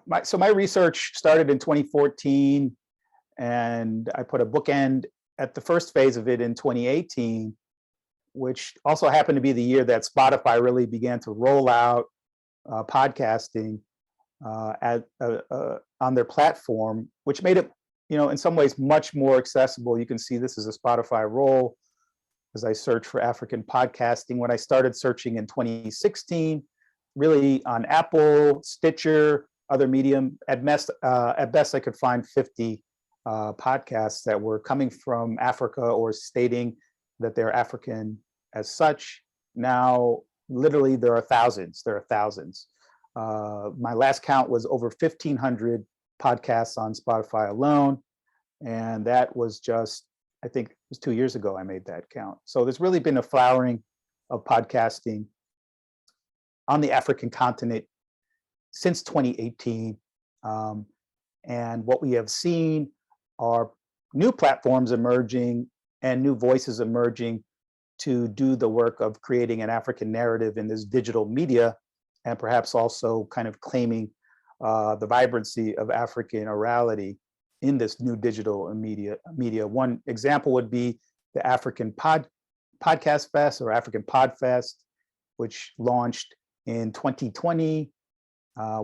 my research started in 2014, and I put a bookend at the first phase of it in 2018, which also happened to be the year that Spotify really began to roll out podcasting on their platform, which made it, you know, in some ways much more accessible. You can see this is a Spotify roll as I search for African podcasting. When I started searching in 2016, really on Apple, Stitcher, other medium, at best I could find 50 podcasts that were coming from Africa or stating that they're African as such. Now, literally, there are thousands. My last count was over 1,500 podcasts on Spotify alone. And that was just, I think it was 2 years ago I made that count. So there's really been a flowering of podcasting on the African continent since 2018. And what we have seen are new platforms emerging and new voices emerging to do the work of creating an African narrative in this digital media, and perhaps also kind of claiming the vibrancy of African orality in this new digital media. One example would be the African Podcast Fest or African Podfest, which launched in 2020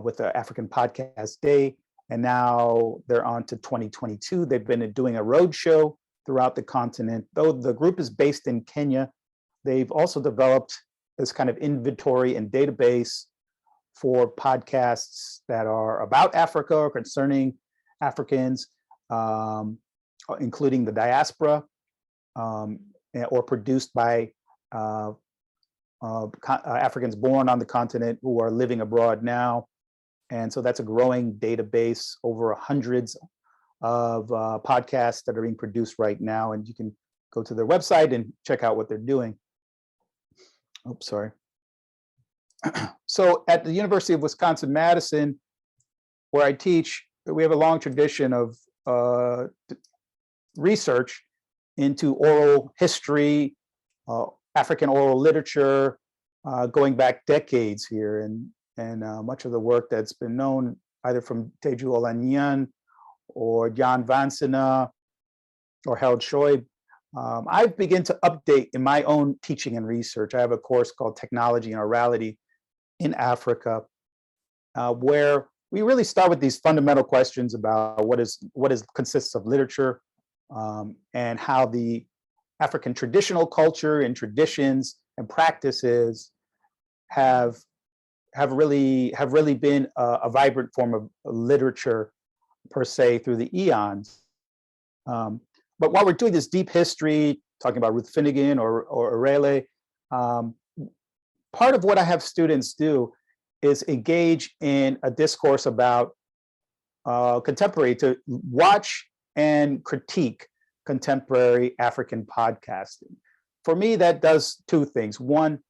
with the African Podcast Day, and now they're on to 2022. They've been doing a roadshow throughout the continent. Though the group is based in Kenya, they've also developed this kind of inventory and database for podcasts that are about Africa or concerning Africans, including the diaspora, or produced by Africans born on the continent who are living abroad now. And so that's a growing database, over hundreds of podcasts that are being produced right now. And you can go to their website and check out what they're doing. Oops, sorry. So at the University of Wisconsin-Madison, where I teach, we have a long tradition of research into oral history, African oral literature, going back decades here, and much of the work that's been known either from Teju Olanyan or Jan Vansina or Harold Shoaib. I've begun to update in my own teaching and research. I have a course called Technology and Orality in Africa, where we really start with these fundamental questions about what consists of literature, and how the African traditional culture and traditions and practices have really been a vibrant form of literature per se through the eons. But while we're doing this deep history, talking about Ruth Finnegan or Orele, part of what I have students do is engage in a discourse about contemporary, to watch and critique contemporary African podcasting. For me, that does two things. One,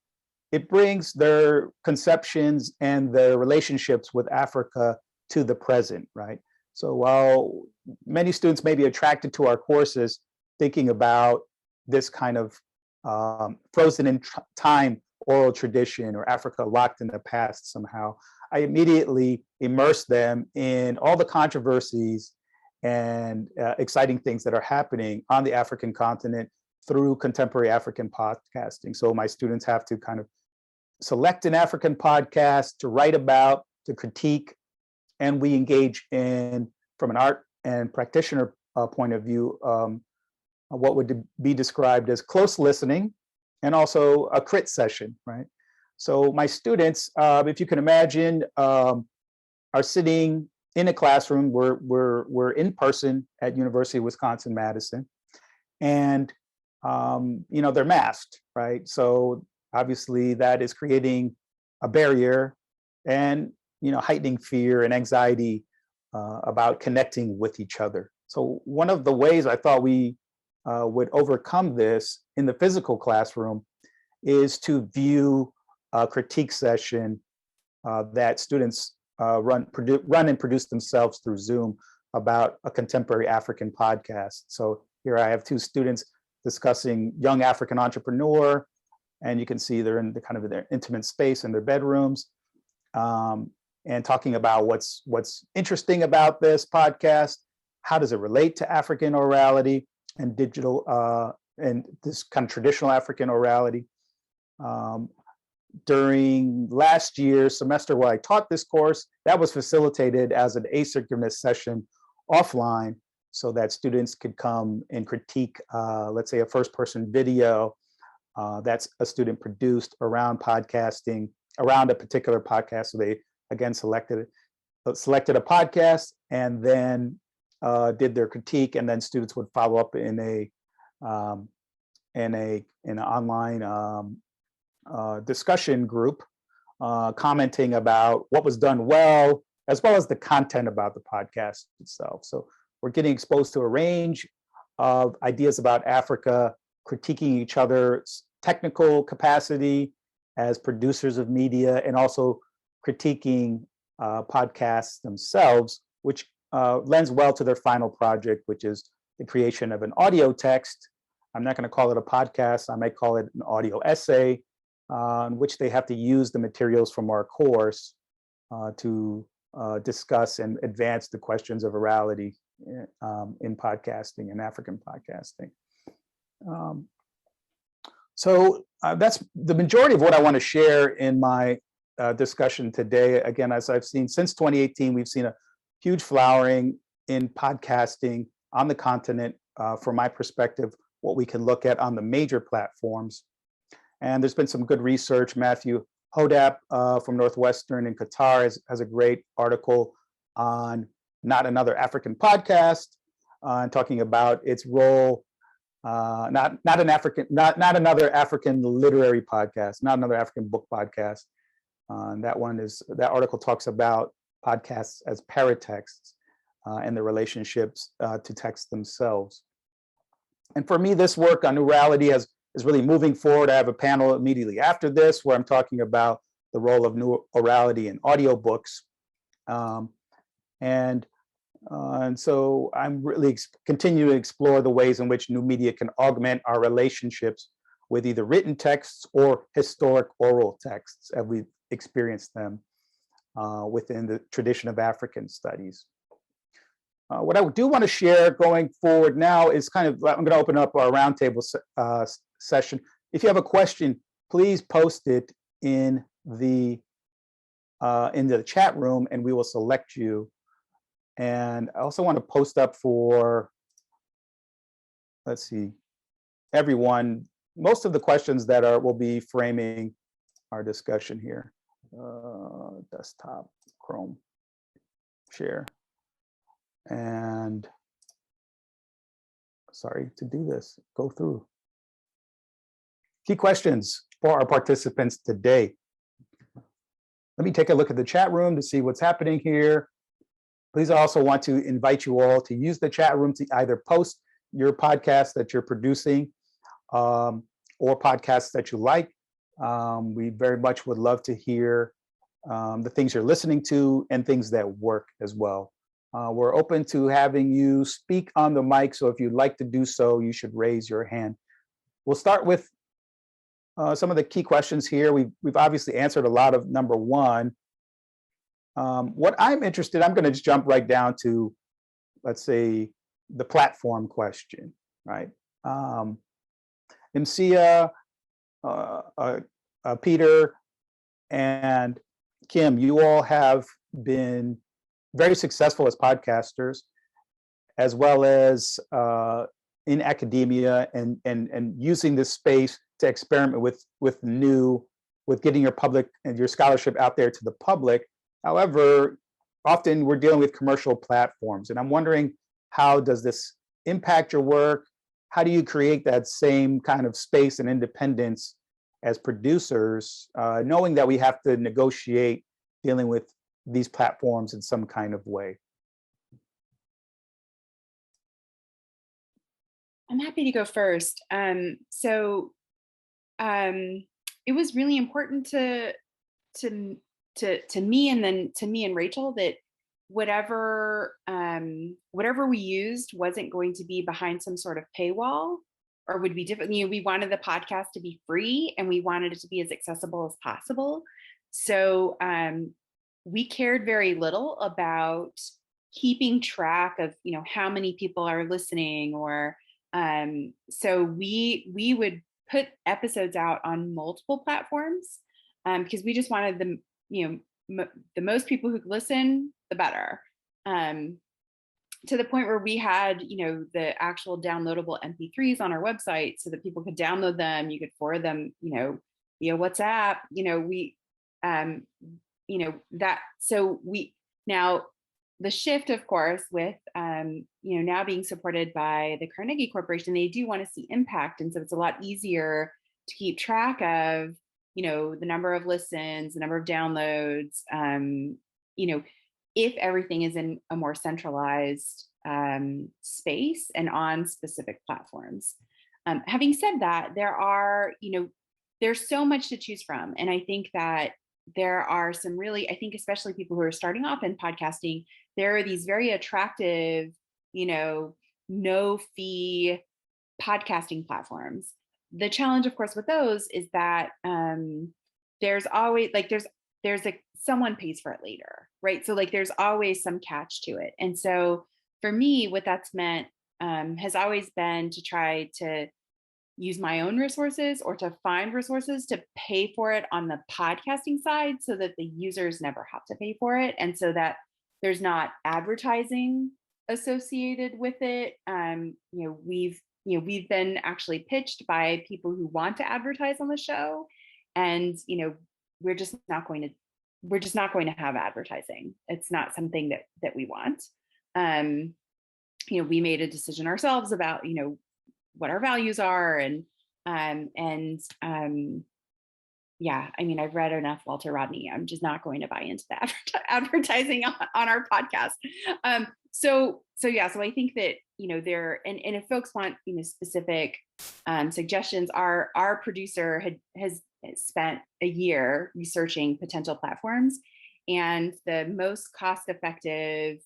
it brings their conceptions and their relationships with Africa to the present, right? So while many students may be attracted to our courses, thinking about this kind of frozen in time oral tradition or Africa locked in the past somehow, I immediately immerse them in all the controversies and exciting things that are happening on the African continent through contemporary African podcasting. So my students have to kind of select an African podcast to write about, to critique, and we engage in, from an art and practitioner point of view, what would be described as close listening and also a crit session, right? So my students, if you can imagine, are sitting in a classroom. We're in person at University of Wisconsin-Madison, and they're masked, right? So obviously that is creating a barrier and heightening fear and anxiety about connecting with each other. So one of the ways I thought we would overcome this in the physical classroom is to view a critique session that students run and produce themselves through Zoom about a contemporary African podcast. So here I have two students discussing young African entrepreneur, and you can see they're in the kind of their intimate space in their bedrooms, and talking about what's interesting about this podcast, how does it relate to African orality and digital and this kind of traditional African orality. During last year's semester where I taught this course, that was facilitated as an asynchronous session offline so that students could come and critique, let's say, a first-person video that's a student produced around podcasting, around a particular podcast. So they, again, selected a podcast and then did their critique, and then students would follow up in an online discussion group, commenting about what was done well, as well as the content about the podcast itself. So we're getting exposed to a range of ideas about Africa, critiquing each other's technical capacity as producers of media, and also critiquing podcasts themselves, which lends well to their final project, which is the creation of an audio text. I'm not going to call it a podcast. I might call it an audio essay, in which they have to use the materials from our course to discuss and advance the questions of orality in podcasting and African podcasting. So that's the majority of what I want to share in my discussion today. Again, as I've seen since 2018, we've seen a huge flowering in podcasting on the continent. From my perspective, what we can look at on the major platforms. And there's been some good research. Matthew Hodap from Northwestern in Qatar has a great article on Not Another African Podcast, and talking about its role, not another African literary podcast, not another African book podcast. That article talks about podcasts as paratexts and the relationships to texts themselves. And for me, this work on Orality is really moving forward. I have a panel immediately after this where I'm talking about the role of new orality in audiobooks. And so I'm really continuing to explore the ways in which new media can augment our relationships with either written texts or historic oral texts as we've experienced them within the tradition of African studies. What I do want to share going forward now is I'm going to open up our roundtable session. If you have a question, please post it in the chat room and we will select you. And I also want to post up for, let's see, everyone, most of the questions that will be framing our discussion here. Desktop, Chrome, share. And sorry to do this, go through. Key questions for our participants today. Let me take a look at the chat room to see what's happening here. Please, I also want to invite you all to use the chat room to either post your podcast that you're producing or podcasts that you like. We very much would love to hear the things you're listening to and things that work as well. We're open to having you speak on the mic, so if you'd like to do so, you should raise your hand. We'll start with some of the key questions here. We've obviously answered a lot of number one. What I'm interested, I'm going to just jump right down to, let's say, the platform question, right? Msia, Peter, and Kim, you all have been very successful as podcasters, as well as in academia and using this space to experiment with getting your public and your scholarship out there to the public. However, often we're dealing with commercial platforms, and I'm wondering, how does this impact your work? How do you create that same kind of space and independence as producers, knowing that we have to negotiate dealing with these platforms in some kind of way? I'm happy to go first. It was really important to me, and then to me and Rachel, that whatever we used wasn't going to be behind some sort of paywall or would be different. We wanted the podcast to be free and we wanted it to be as accessible as possible. So we cared very little about keeping track of, how many people are listening, or so we would put episodes out on multiple platforms because we just wanted them, the most people who could listen, the better. To the point where we had, the actual downloadable MP3s on our website so that people could download them. You could forward them, via WhatsApp. Now the shift, of course, with now being supported by the Carnegie Corporation, they do want to see impact, and so it's a lot easier to keep track of, the number of listens, the number of downloads, if everything is in a more centralized space and on specific platforms. Having said that, there's so much to choose from, and I think that there are some really, I think especially people who are starting off in podcasting, there are these very attractive, no fee podcasting platforms. The challenge, of course, with those is that there's always someone pays for it later, right? So there's always some catch to it. And so for me, what that's meant has always been to try to use my own resources or to find resources to pay for it on the podcasting side so that the users never have to pay for it. And so that there's not advertising associated with it. We've been actually pitched by people who want to advertise on the show, and we're just not going to have advertising. It's not something that we want. we made a decision ourselves about, what our values are. Yeah, I mean, I've read enough Walter Rodney. I'm just not going to buy into the advertising on our podcast. So I think that, and if folks want, specific suggestions, our producer has spent a year researching potential platforms, and the most cost-effective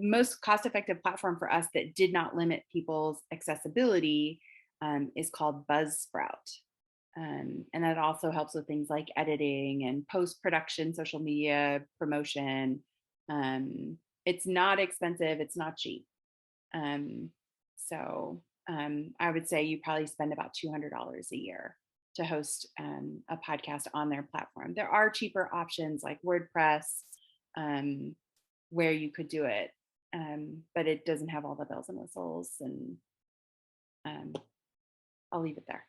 most cost-effective platform for us that did not limit people's accessibility is called Buzzsprout. And that also helps with things like editing and post-production, social media promotion. It's not expensive, it's not cheap. So I would say you probably spend about $200 a year to host a podcast on their platform. There are cheaper options like WordPress, where you could do it, but it doesn't have all the bells and whistles, and I'll leave it there.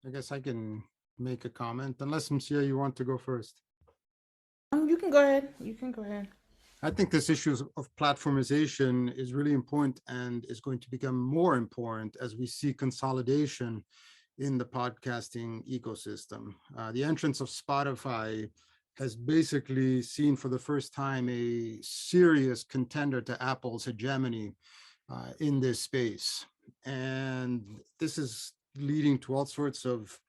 I guess I can make a comment, unless Msia, you want to go first. You can go ahead. You can go ahead. I think this issue of platformization is really important and is going to become more important as we see consolidation in the podcasting ecosystem. The entrance of Spotify has basically seen for the first time a serious contender to Apple's hegemony in this space. And this is leading to all sorts of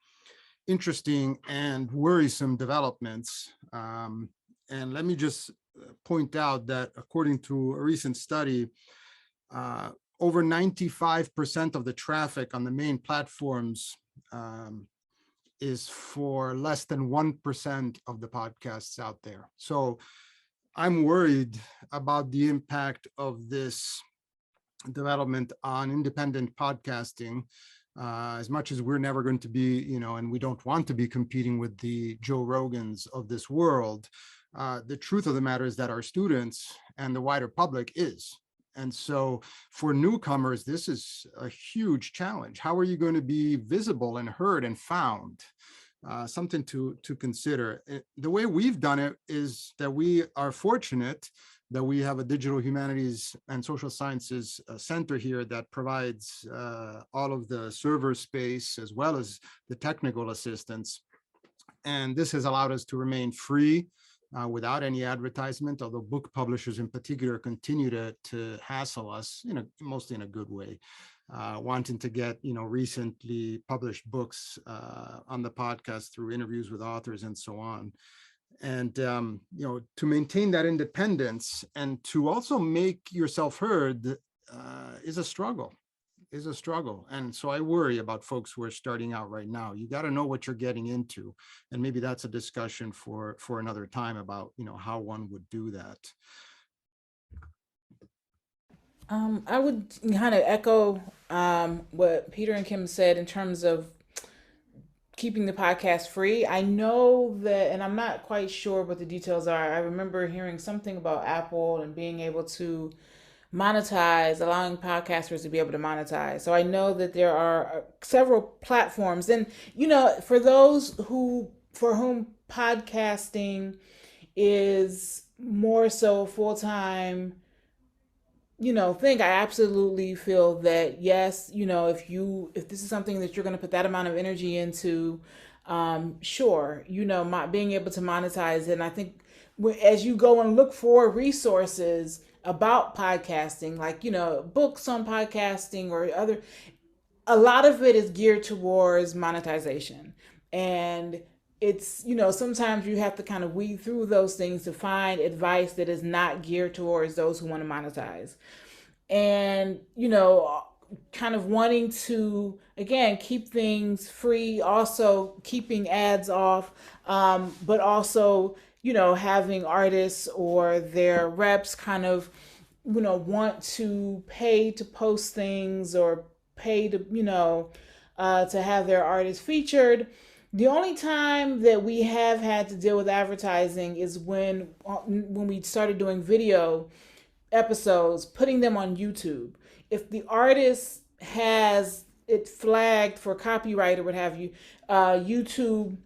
interesting and worrisome developments. And let me just point out that according to a recent study, over 95% of the traffic on the main platforms is for less than 1% of the podcasts out there. So I'm worried about the impact of this development on independent podcasting. As much as we're never going to be, and we don't want to be competing with the Joe Rogans of this world, the truth of the matter is that our students and the wider public is. And so for newcomers, this is a huge challenge. How are you going to be visible and heard and found? Something to consider. The way we've done it is that we are fortunate that we have a digital humanities and social sciences center here that provides all of the server space as well as the technical assistance. And this has allowed us to remain free without any advertisement, although book publishers in particular continue to hassle us, mostly in a good way, wanting to get, recently published books on the podcast through interviews with authors and so on. And, to maintain that independence and to also make yourself heard is a struggle. And so I worry about folks who are starting out right now. You got to know what you're getting into. And maybe that's a discussion for another time about, how one would do that. I would kind of echo what Peter and Kim said in terms of keeping the podcast free. I know that, and I'm not quite sure what the details are. I remember hearing something about Apple and being able to monetize, allowing podcasters to be able to monetize. So I know that there are several platforms, and for those for whom podcasting is more so full-time thing, I absolutely feel that yes, if this is something that you're going to put that amount of energy into, sure, being able to monetize it. And I think as you go and look for resources about podcasting, like, books on podcasting or other, a lot of it is geared towards monetization. And it's, sometimes you have to kind of weed through those things to find advice that is not geared towards those who want to monetize. And, kind of wanting to, again, keep things free, also keeping ads off, but also, having artists or their reps kind of, want to pay to post things or pay to, to have their artists featured. The only time that we have had to deal with advertising is when we started doing video episodes, putting them on YouTube. If the artist has it flagged for copyright or what have you, YouTube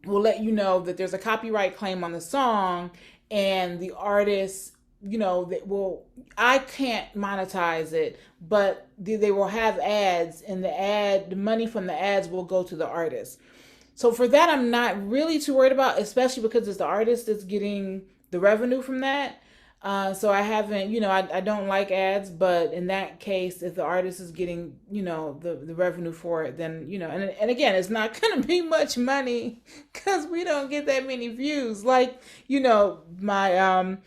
will let you know that there's a copyright claim on the song, and the artist, that will, I can't monetize it, but they will have ads, and the money from the ads will go to the artist. So for that, I'm not really too worried about, especially because it's the artist that's getting the revenue from that. So I haven't, I don't like ads, but in that case, if the artist is getting, the revenue for it, then, and again, it's not going to be much money because we don't get that many views. Like, my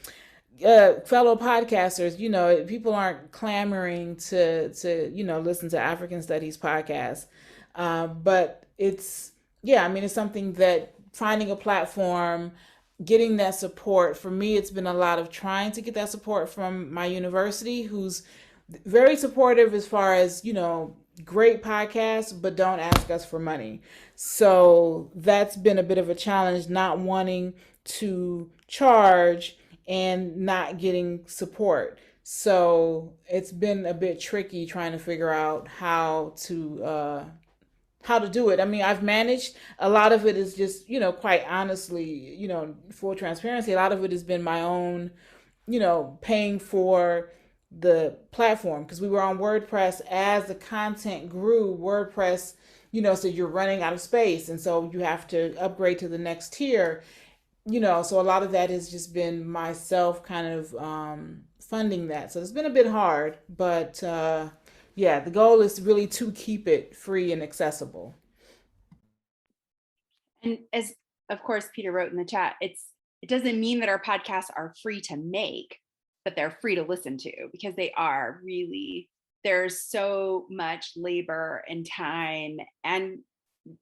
fellow podcasters, people aren't clamoring to listen to African Studies podcasts. But it's, it's something that finding a platform, getting that support. For me, it's been a lot of trying to get that support from my university, who's very supportive as far as, great podcasts, but don't ask us for money. So that's been a bit of a challenge, not wanting to charge and not getting support. So it's been a bit tricky trying to figure out how to do it. I mean, I've managed. A lot of it is just, quite honestly, full transparency, a lot of it has been my own, paying for the platform, because we were on WordPress. As the content grew, WordPress, so you're running out of space, and so you have to upgrade to the next tier. So a lot of that has just been myself kind of funding that. So it's been a bit hard, but the goal is really to keep it free and accessible. And as of course Peter wrote in the chat, it doesn't mean that our podcasts are free to make, but they're free to listen to, because they are really, there's so much labor and time and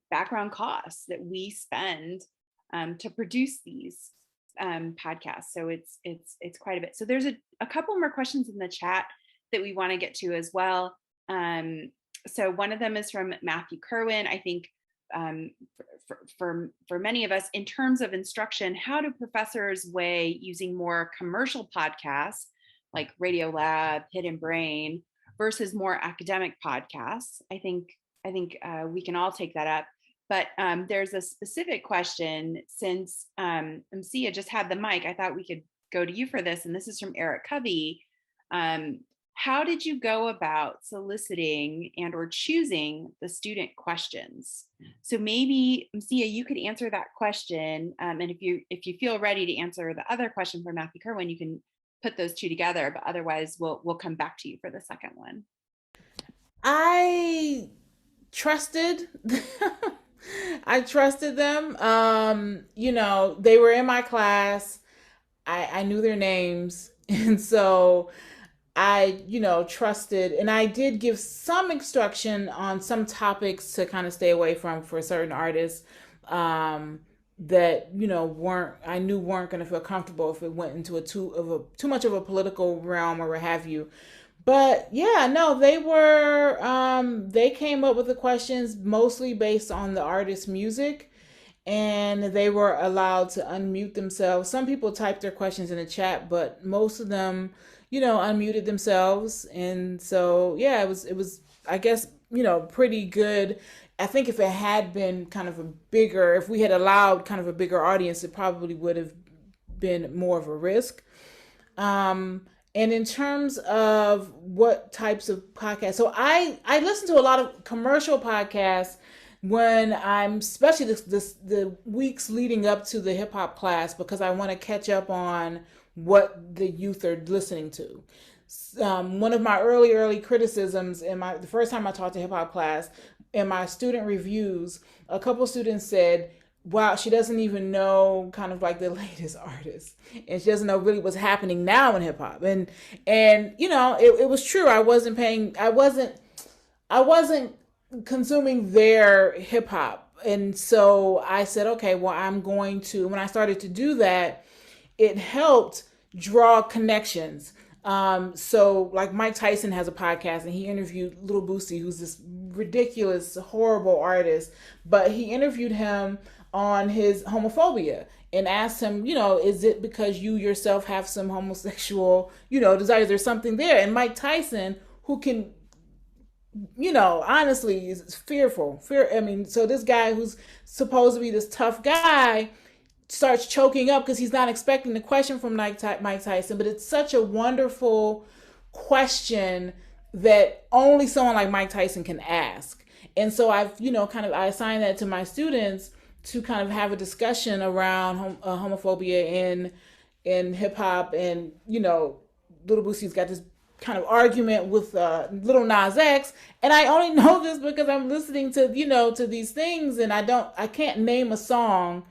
background costs that we spend to produce these podcasts. So it's quite a bit. So there's a couple more questions in the chat that we want to get to as well. So one of them is from Matthew Kerwin. I think for many of us, in terms of instruction, how do professors weigh using more commercial podcasts like Radio Lab, Hidden Brain, versus more academic podcasts? I think we can all take that up. But there's a specific question, since Msia just had the mic, I thought we could go to you for this. And this is from Eric Covey. How did you go about soliciting and or choosing the student questions? So maybe, Msia, you could answer that question. And if you feel ready to answer the other question from Matthew Kerwin, you can put those two together. But otherwise, we'll come back to you for the second one. I trusted them. They were in my class. I knew their names. And so I, trusted, and I did give some instruction on some topics to kind of stay away from for certain artists that, I knew weren't going to feel comfortable if it went into too much of a political realm or what have you. But yeah, no, they came up with the questions mostly based on the artist's music, and they were allowed to unmute themselves. Some people typed their questions in the chat, but most of them, unmuted themselves. And so, yeah, it was, I guess, pretty good. I think if it had been if we had allowed kind of a bigger audience, it probably would have been more of a risk. And in terms of what types of podcasts, so I listen to a lot of commercial podcasts when I'm, especially the weeks leading up to the hip hop class, because I want to catch up on what the youth are listening to. One of my early criticisms the first time I taught the hip hop class, in my student reviews, a couple students said, wow, she doesn't even know kind of like the latest artists, and she doesn't know really what's happening now in hip hop. And it was true. I wasn't consuming their hip hop. And so I said, okay, well, when I started to do that, it helped draw connections. So like Mike Tyson has a podcast, and he interviewed Little Boosie, who's this ridiculous, horrible artist, but he interviewed him on his homophobia and asked him, is it because you yourself have some homosexual, desires? There's something there. And Mike Tyson, who can honestly, is fearful. I mean, so this guy who's supposed to be this tough guy starts choking up because he's not expecting the question from Mike Tyson. But it's such a wonderful question that only someone like Mike Tyson can ask. And so I've, I assign that to my students to kind of have a discussion around homophobia in hip hop. And, Little Boosie's got this kind of argument with Little Nas X, and I only know this because I'm listening to to these things, and I can't name a song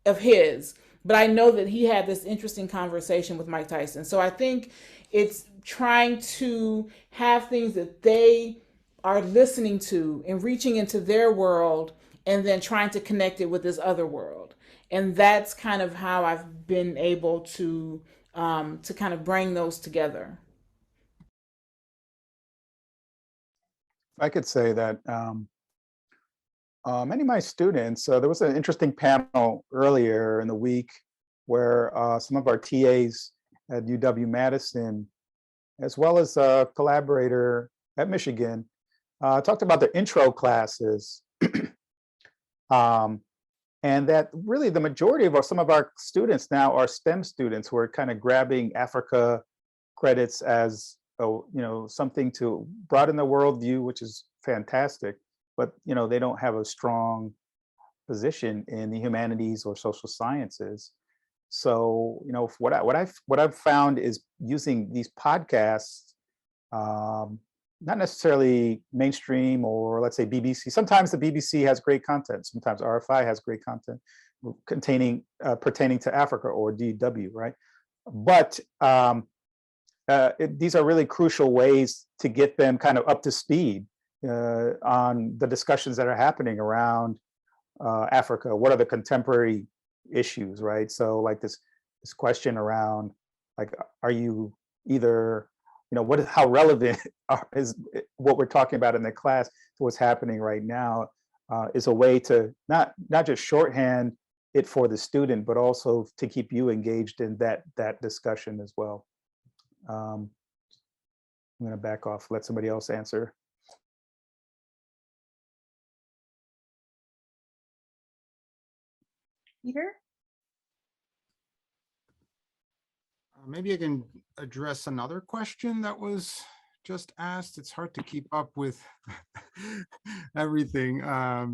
of his, but I know that he had this interesting conversation with Mike Tyson. So I think it's trying to have things that they are listening to and reaching into their world, and then trying to connect it with this other world. And that's kind of how I've been able to kind of bring those together. I could say that many of my students, there was an interesting panel earlier in the week where some of our TAs at UW-Madison, as well as a collaborator at Michigan, talked about their intro classes. And that really the majority of some of our students now are STEM students who are kind of grabbing Africa credits as something to broaden their worldview, which is fantastic. But they don't have a strong position in the humanities or social sciences. So what I've found is using these podcasts, not necessarily mainstream or let's say BBC. Sometimes the BBC has great content. Sometimes RFI has great content pertaining to Africa or DW, right? But these are really crucial ways to get them kind of up to speed on the discussions that are happening around Africa. What are the contemporary issues, right? So like this question around, like, are you either, how relevant is what we're talking about in the class to what's happening right now, is a way to not just shorthand it for the student, but also to keep you engaged in that discussion as well. I'm going to back off, let somebody else answer. Peter? Maybe I can address another question that was just asked. It's hard to keep up with everything,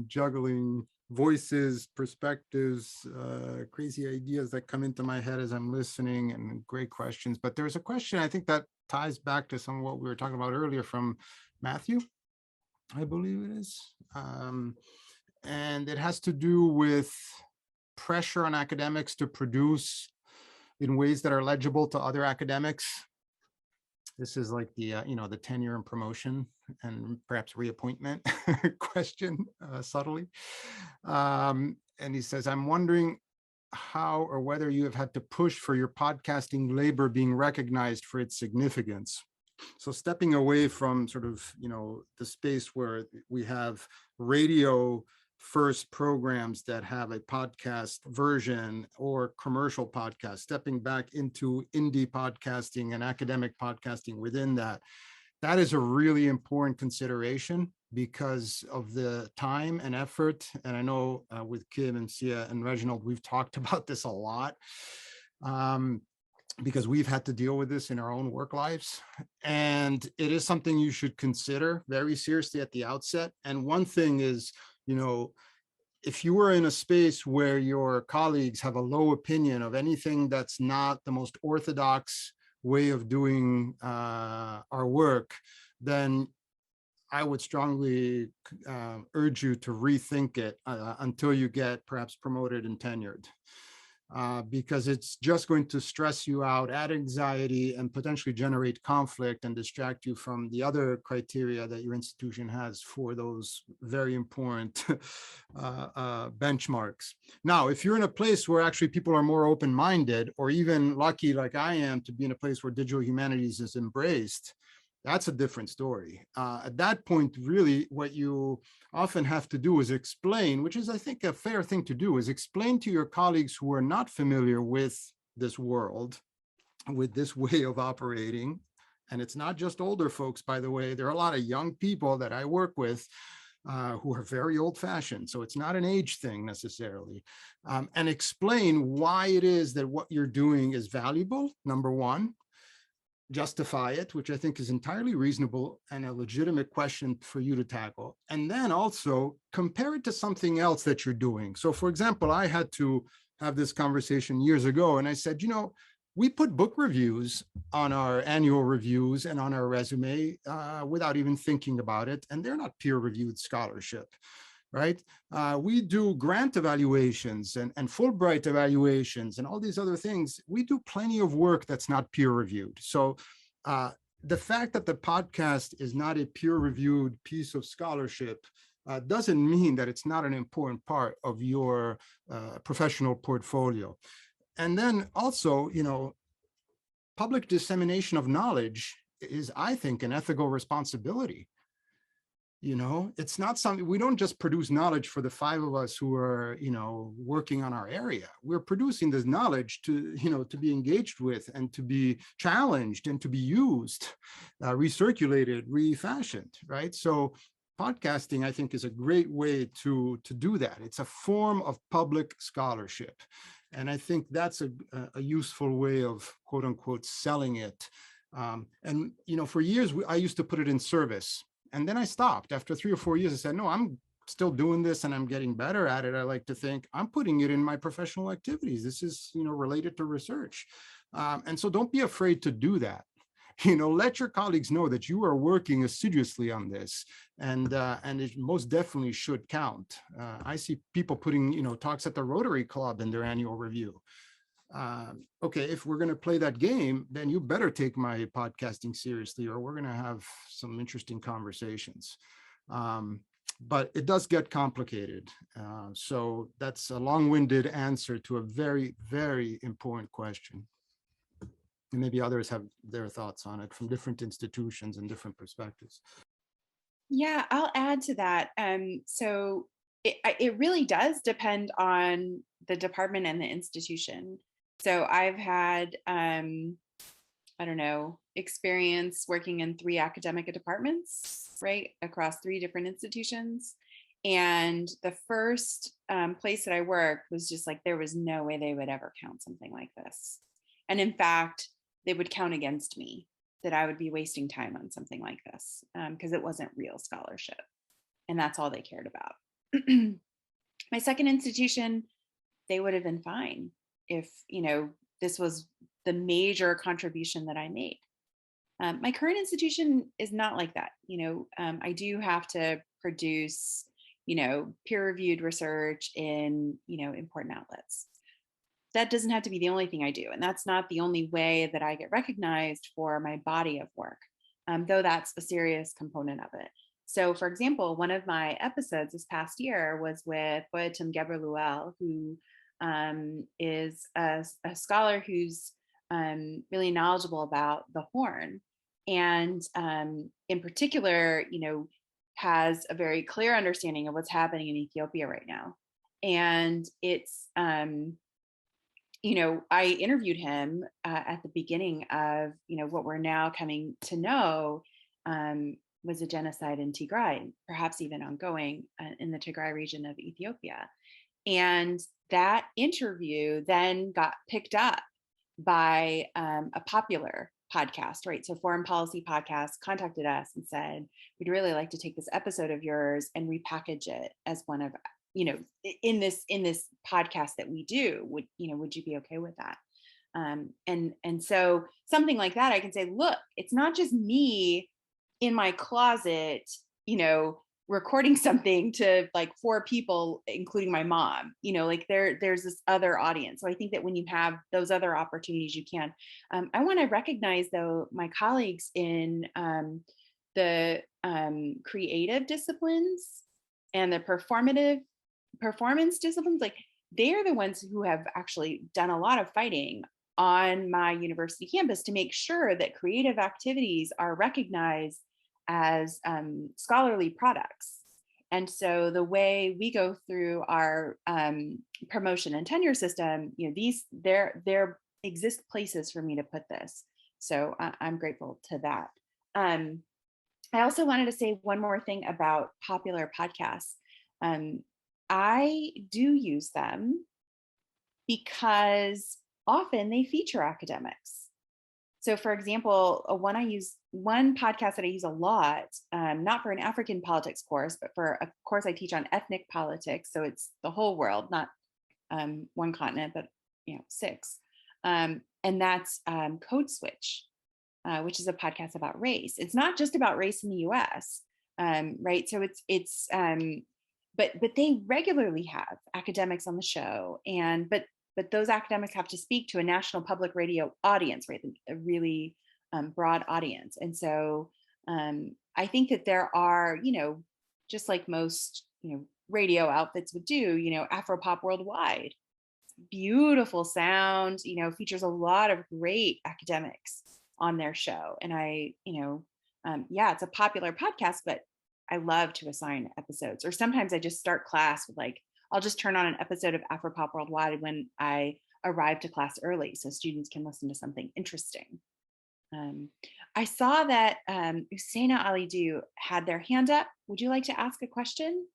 juggling voices, perspectives, crazy ideas that come into my head as I'm listening, and great questions. But there's a question I think that ties back to some of what we were talking about earlier from Matthew, I believe it is. And it has to do with pressure on academics to produce in ways that are legible to other academics. This is like the the tenure and promotion and perhaps reappointment question, subtly. And he says, I'm wondering how or whether you have had to push for your podcasting labor being recognized for its significance. So stepping away from sort of, the space where we have radio first programs that have a podcast version or commercial podcast, stepping back into indie podcasting and academic podcasting within that is a really important consideration because of the time and effort. And I know with Kim and Msia and Reginold, we've talked about this a lot because we've had to deal with this in our own work lives. And it is something you should consider very seriously at the outset. And one thing is, if you were in a space where your colleagues have a low opinion of anything that's not the most orthodox way of doing our work, then I would strongly urge you to rethink it until you get perhaps promoted and tenured. Because it's just going to stress you out, add anxiety, and potentially generate conflict and distract you from the other criteria that your institution has for those very important benchmarks. Now, if you're in a place where actually people are more open-minded, or even lucky like I am to be in a place where digital humanities is embraced, that's a different story. At that point, really, what you often have to do is explain, which is, I think, a fair thing to do, is explain to your colleagues who are not familiar with this world, with this way of operating, And it's not just older folks, by the way. There are a lot of young people that I work with who are very old-fashioned. So it's not an age thing necessarily. And explain why it is that what you're doing is valuable, number one. Justify it, which I think is entirely reasonable and a legitimate question for you to tackle. And then also compare it to something else that you're doing. So for example, I had to have this conversation years ago, and I said, you know, we put book reviews on our annual reviews and on our resume without even thinking about it. And they're not peer-reviewed scholarship, right? We do grant evaluations and Fulbright evaluations and all these other things. We do plenty of work that's not peer-reviewed. So the fact that the podcast is not a peer-reviewed piece of scholarship doesn't mean that it's not an important part of your professional portfolio. And then also, you know, public dissemination of knowledge is, I think, an ethical responsibility. You know, it's not something, we don't just produce knowledge for the 5 of us who are, you know, working on our area. We're producing this knowledge to, you know, to be engaged with and to be challenged and to be used, recirculated, refashioned, right? So podcasting, I think, is a great way to do that. It's a form of public scholarship. And I think that's a useful way of, quote unquote, selling it. And, you know, for years, I used to put it in service. And then I stopped. After 3 or 4 years, I said, no, I'm still doing this and I'm getting better at it. I like to think I'm putting it in my professional activities. This is, you know, related to research. And so don't be afraid to do that. You know, let your colleagues know that you are working assiduously on this, and it most definitely should count. I see people putting, you know, talks at the Rotary Club in their annual review. Okay, if we're going to play that game, then you better take my podcasting seriously, or we're going to have some interesting conversations. But it does get complicated. So that's a long-winded answer to a very, very important question. And maybe others have their thoughts on it from different institutions and different perspectives. Yeah, I'll add to that. So it really does depend on the department and the institution. So I've had, I don't know, experience working in 3 academic departments, right, across 3 different institutions. And the first place that I worked was just like, there was no way they would ever count something like this. And in fact, they would count against me, that I would be wasting time on something like this because it wasn't real scholarship. And that's all they cared about. My second institution, they would have been fine if, you know, this was the major contribution that I made. My current institution is not like that. You know, I do have to produce, you know, peer-reviewed research in, you know, important outlets. That doesn't have to be the only thing I do. And that's not the only way that I get recognized for my body of work, though that's a serious component of it. So for example, one of my episodes this past year was with Boyatim Gebrluel, who is a scholar who's really knowledgeable about the Horn. And in particular, you know, has a very clear understanding of what's happening in Ethiopia right now. And it's, you know, I interviewed him at the beginning of, you know, what we're now coming to know was a genocide in Tigray, perhaps even ongoing in the Tigray region of Ethiopia. And that interview then got picked up by a popular podcast, right? So Foreign Policy Podcast contacted us and said, we'd really like to take this episode of yours and repackage it as one of, you know, in this podcast that we do. Would you be okay with that? And so something like that, I can say, look, it's not just me in my closet, you know, recording something to like 4 people, including my mom, you know, like there's this other audience. So I think that when you have those other opportunities, you can. I want to recognize though, my colleagues in the creative disciplines and the performance disciplines, like they are the ones who have actually done a lot of fighting on my university campus to make sure that creative activities are recognized as scholarly products. And so the way we go through our promotion and tenure system, you know, there exist places for me to put this. So I'm grateful to that. I also wanted to say one more thing about popular podcasts. I do use them because often they feature academics. So for example, one podcast that I use a lot, not for an African politics course, but for a course I teach on ethnic politics. So it's the whole world, not one continent, but 6. And that's Code Switch, which is a podcast about race. It's not just about race in the US, right? So but they regularly have academics on the show, but those academics have to speak to a national public radio audience, right? A really broad audience. And so I think that there are, just like most, radio outfits would do, Afropop Worldwide, beautiful sound, features a lot of great academics on their show. And it's a popular podcast, but I love to assign episodes. Or sometimes I just start class with I'll just turn on an episode of Afropop Worldwide when I arrive to class early so students can listen to something interesting. I saw that Usaina Ali had their hand up. Would you like to ask a question?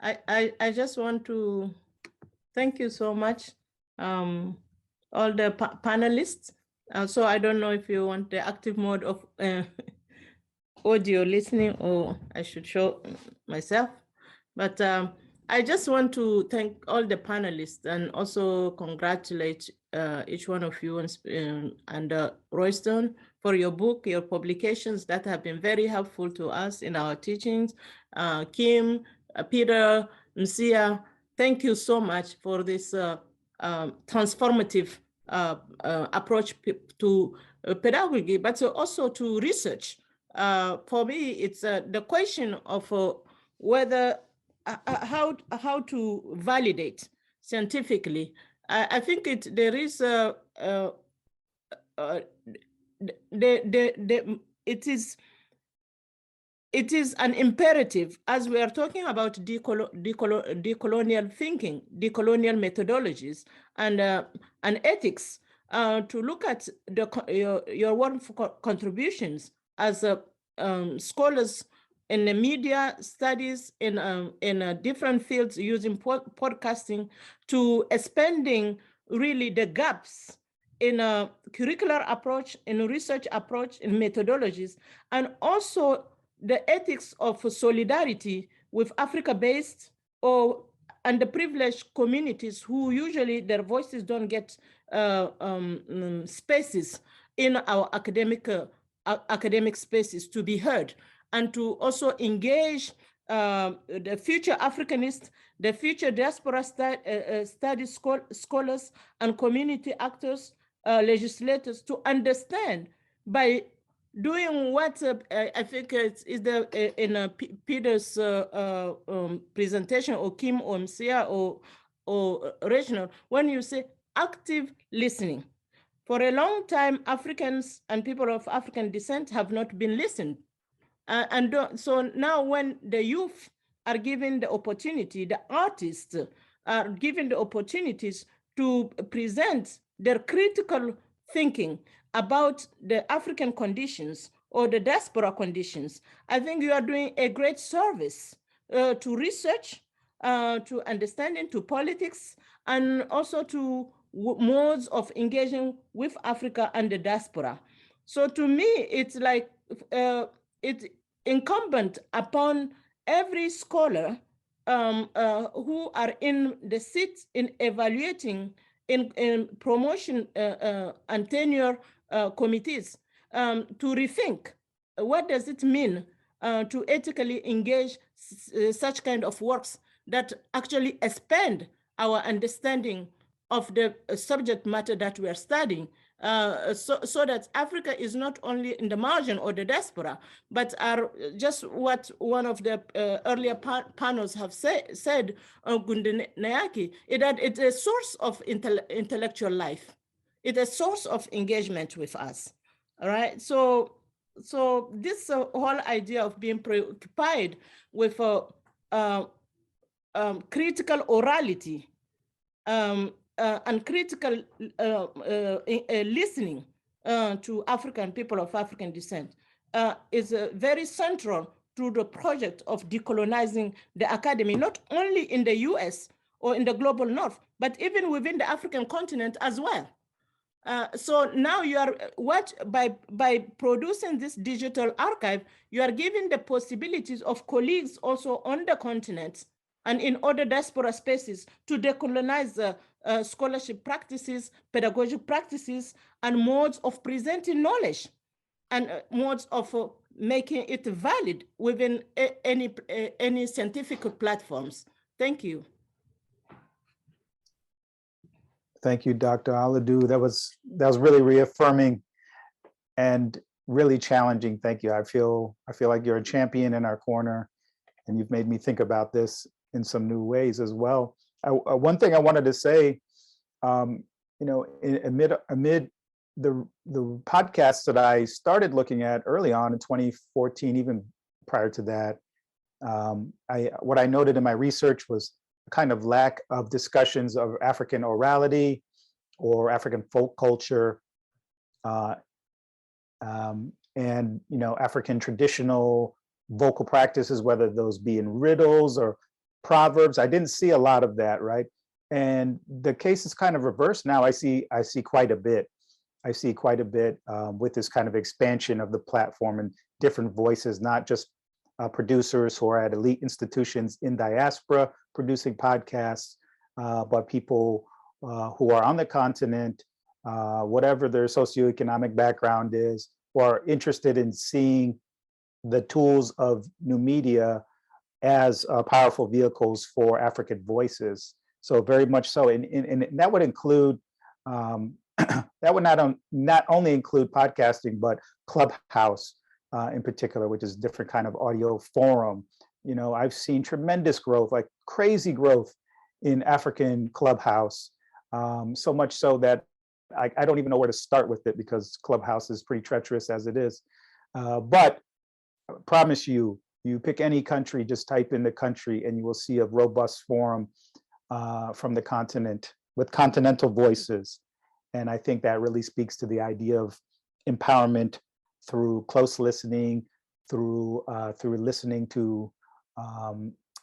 I just want to thank you so much, all the panelists. So I don't know if you want the active mode of audio listening, or I should show myself. But I just want to thank all the panelists and also congratulate each one of you and Royston for your book, your publications that have been very helpful to us in our teachings. Kim, Peter, Msia, thank you so much for this transformative approach to pedagogy, but also to research. For me, it's the question of whether how to validate scientifically. I think it is an imperative, as we are talking about decolonial thinking, decolonial methodologies, and ethics, to look at your wonderful contributions as scholars in the media studies, in different fields using podcasting, to expanding really the gaps in a curricular approach, in a research approach, in methodologies, and also the ethics of solidarity with Africa-based or underprivileged communities who usually their voices don't get spaces in our academic spaces to be heard, and to also engage the future Africanists, the future diaspora studies scholars and community actors, legislators, to understand by doing what I think is in Peter's presentation, or Kim or Msia or Reginold, when you say active listening. For a long time, Africans and people of African descent have not been listened. So now when the youth are given the opportunity, the artists are given the opportunities to present their critical thinking about the African conditions or the diaspora conditions, I think you are doing a great service to research, to understanding, to politics, and also to modes of engaging with Africa and the diaspora. So to me, it's like it's incumbent upon every scholar who are in the seat in evaluating, in promotion and tenure committees, to rethink what does it mean to ethically engage such kind of works that actually expand our understanding of the subject matter that we are studying, so that Africa is not only in the margin or the diaspora, but are just what one of the earlier panels have said, Gunde that it's a source of intellectual life. It's a source of engagement with us, all right? So this whole idea of being preoccupied with critical orality and critical listening to African people of African descent is very central to the project of decolonizing the academy, not only in the US or in the global north, but even within the African continent as well. So now you are by producing this digital archive, you are giving the possibilities of colleagues also on the continent and in other diaspora spaces to decolonize scholarship practices, pedagogic practices, and modes of presenting knowledge and modes of making it valid within any scientific platforms. Thank you. Thank you, Dr. Aladu. That was really reaffirming and really challenging. Thank you. I feel like you're a champion in our corner, and you've made me think about this in some new ways as well. One thing I wanted to say, amid the podcasts that I started looking at early on in 2014, even prior to that, what I noted in my research was kind of lack of discussions of African orality or African folk culture, and African traditional vocal practices, whether those be in riddles or proverbs. I didn't see a lot of that, right? And the case is kind of reversed now. I see quite a bit. I see quite a bit with this kind of expansion of the platform and different voices, not just producers who are at elite institutions in diaspora producing podcasts, but people who are on the continent, whatever their socioeconomic background is, or are interested in seeing the tools of new media as powerful vehicles for African voices. So very much so, and that would include, that would not only include podcasting, but Clubhouse in particular, which is a different kind of audio forum. I've seen tremendous growth, like crazy growth in African Clubhouse, so much so that I don't even know where to start with it because Clubhouse is pretty treacherous as it is. But I promise you pick any country, just type in the country and you will see a robust forum from the continent with continental voices. And I think that really speaks to the idea of empowerment through close listening, through listening to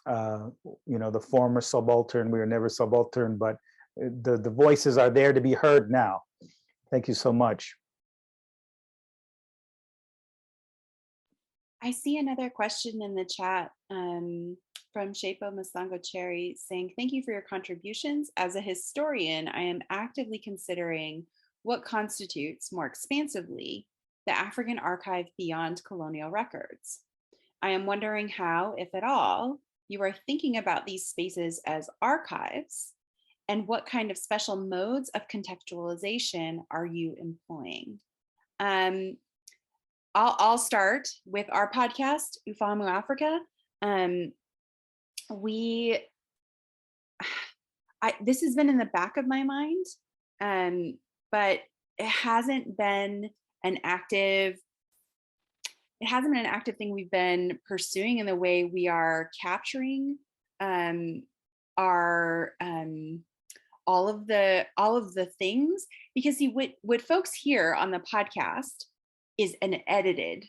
the former subaltern. We were never subaltern, but the voices are there to be heard now. Thank you so much. I see another question in the chat from Shepo Masango Cherry saying, thank you for your contributions. As a historian, I am actively considering what constitutes, more expansively, the African archive beyond colonial records. I am wondering how, if at all, you are thinking about these spaces as archives, and what kind of special modes of contextualization are you employing? I'll start with our podcast, Ufahamu Africa. This has been in the back of my mind, but it hasn't been an active thing we've been pursuing in the way we are capturing our all of the things, because see, what folks hear on the podcast is an edited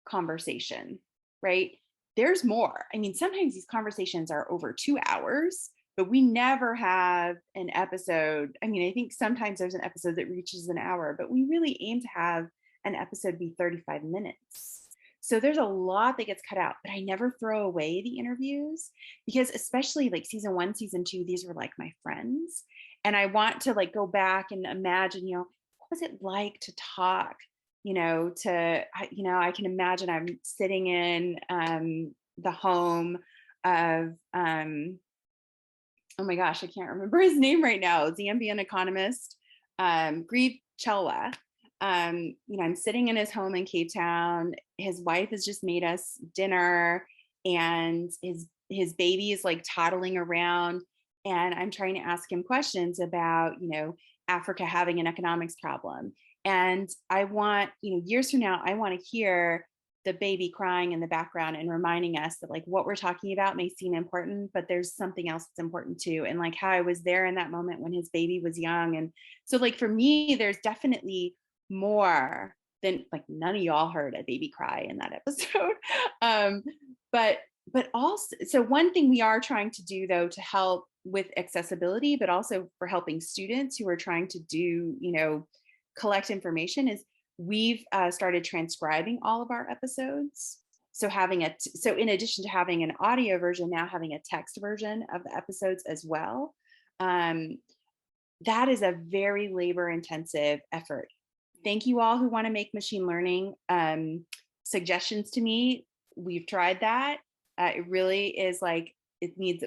conversation, right? There's more. I mean, sometimes these conversations are over 2 hours, but we never have an episode. I mean, I think sometimes there's an episode that reaches an hour, but we really aim to have an episode be 35 minutes. So there's a lot that gets cut out, but I never throw away the interviews, because especially like season 1, season 2, these were like my friends. And I want to like go back and imagine, what was it like to talk, I can imagine I'm sitting in the home of, oh my gosh, I can't remember his name right now, Zambian economist, Greene Chelwa. I'm sitting in his home in Cape Town. His wife has just made us dinner, and his baby is like toddling around, and I'm trying to ask him questions about, Africa having an economics problem. And I want, years from now, I want to hear the baby crying in the background and reminding us that like what we're talking about may seem important, but there's something else that's important too. And like how I was there in that moment when his baby was young. And so like for me, there's definitely more than like none of y'all heard a baby cry in that episode. But also, so one thing we are trying to do though to help with accessibility, but also for helping students who are trying to do, collect information is we've started transcribing all of our episodes. So so in addition to having an audio version, now having a text version of the episodes as well. That is a very labor intensive effort. Thank you all who want to make machine learning suggestions to me. We've tried that. It really is like, it needs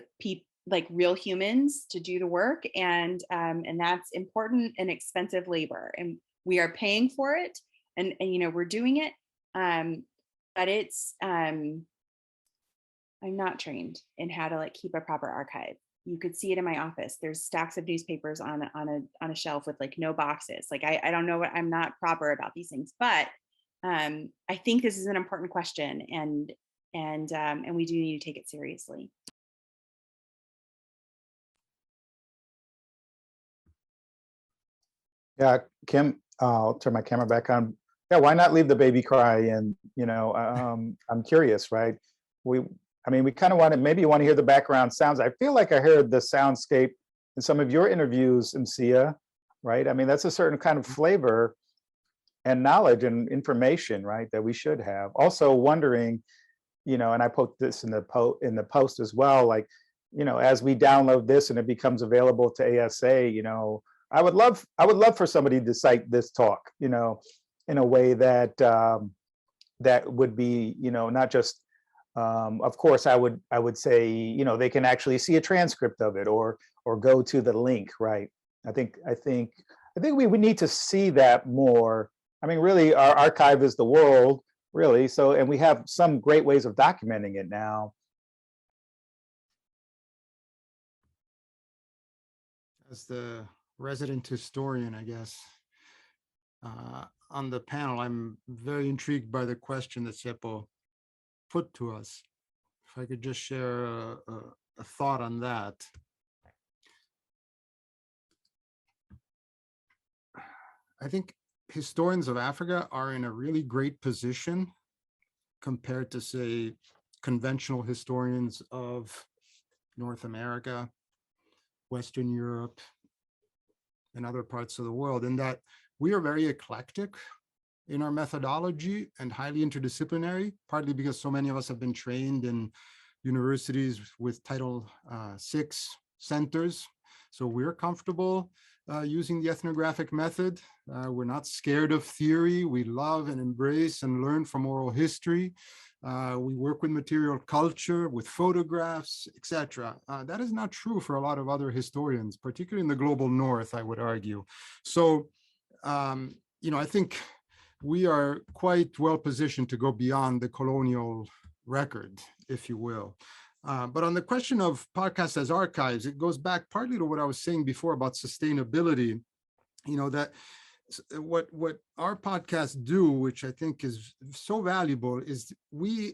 like real humans to do the work. And that's important and expensive labor. And we are paying for it and we're doing it. But it's, I'm not trained in how to like keep a proper archive. You could see it in my office. There's stacks of newspapers on a shelf with like no boxes. Like I don't know what, I'm not proper about these things, but I think this is an important question and we do need to take it seriously. Yeah, Kim, I'll turn my camera back on. Yeah, why not leave the baby cry? And I'm curious, right? We kind of maybe you want to hear the background sounds. I feel like I heard the soundscape in some of your interviews, Msia, right? I mean, that's a certain kind of flavor and knowledge and information, right, that we should have. Also wondering, and I put this in the post as well, like, as we download this and it becomes available to ASA, I would love for somebody to cite this talk, in a way that that would be, not just, of course, I would say, they can actually see a transcript of it or go to the link, right? I think we need to see that more. I mean, really, our archive is the world, really. So, and we have some great ways of documenting it now. As the resident historian, I guess, on the panel, I'm very intrigued by the question that Seppo put to us. If I could just share a thought on that. I think historians of Africa are in a really great position compared to, say, conventional historians of North America, Western Europe, and other parts of the world, in that we are very eclectic in our methodology and highly interdisciplinary, partly because so many of us have been trained in universities with Title VI centers. So we're comfortable using the ethnographic method. We're not scared of theory. We love and embrace and learn from oral history. We work with material culture, with photographs, etc. That is not true for a lot of other historians, particularly in the global north, I would argue. So, I think we are quite well positioned to go beyond the colonial record, if you will. But on the question of podcasts as archives, it goes back partly to what I was saying before about sustainability, that what our podcasts do, which I think is so valuable, is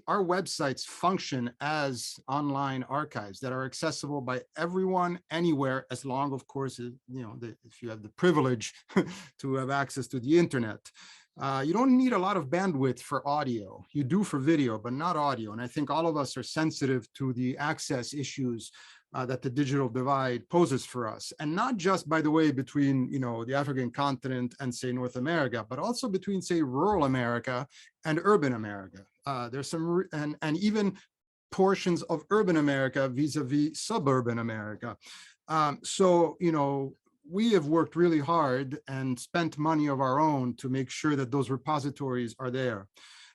our websites function as online archives that are accessible by everyone anywhere, as long, of course, if you have the privilege to have access to the internet. You don't need a lot of bandwidth for audio. You do for video, but not audio. And I think all of us are sensitive to the access issues that the digital divide poses for us. And not just, by the way, between the African continent and, say, North America, but also between, say, rural America and urban America. There's some, and even portions of urban America vis-a-vis suburban America. We have worked really hard and spent money of our own to make sure that those repositories are there.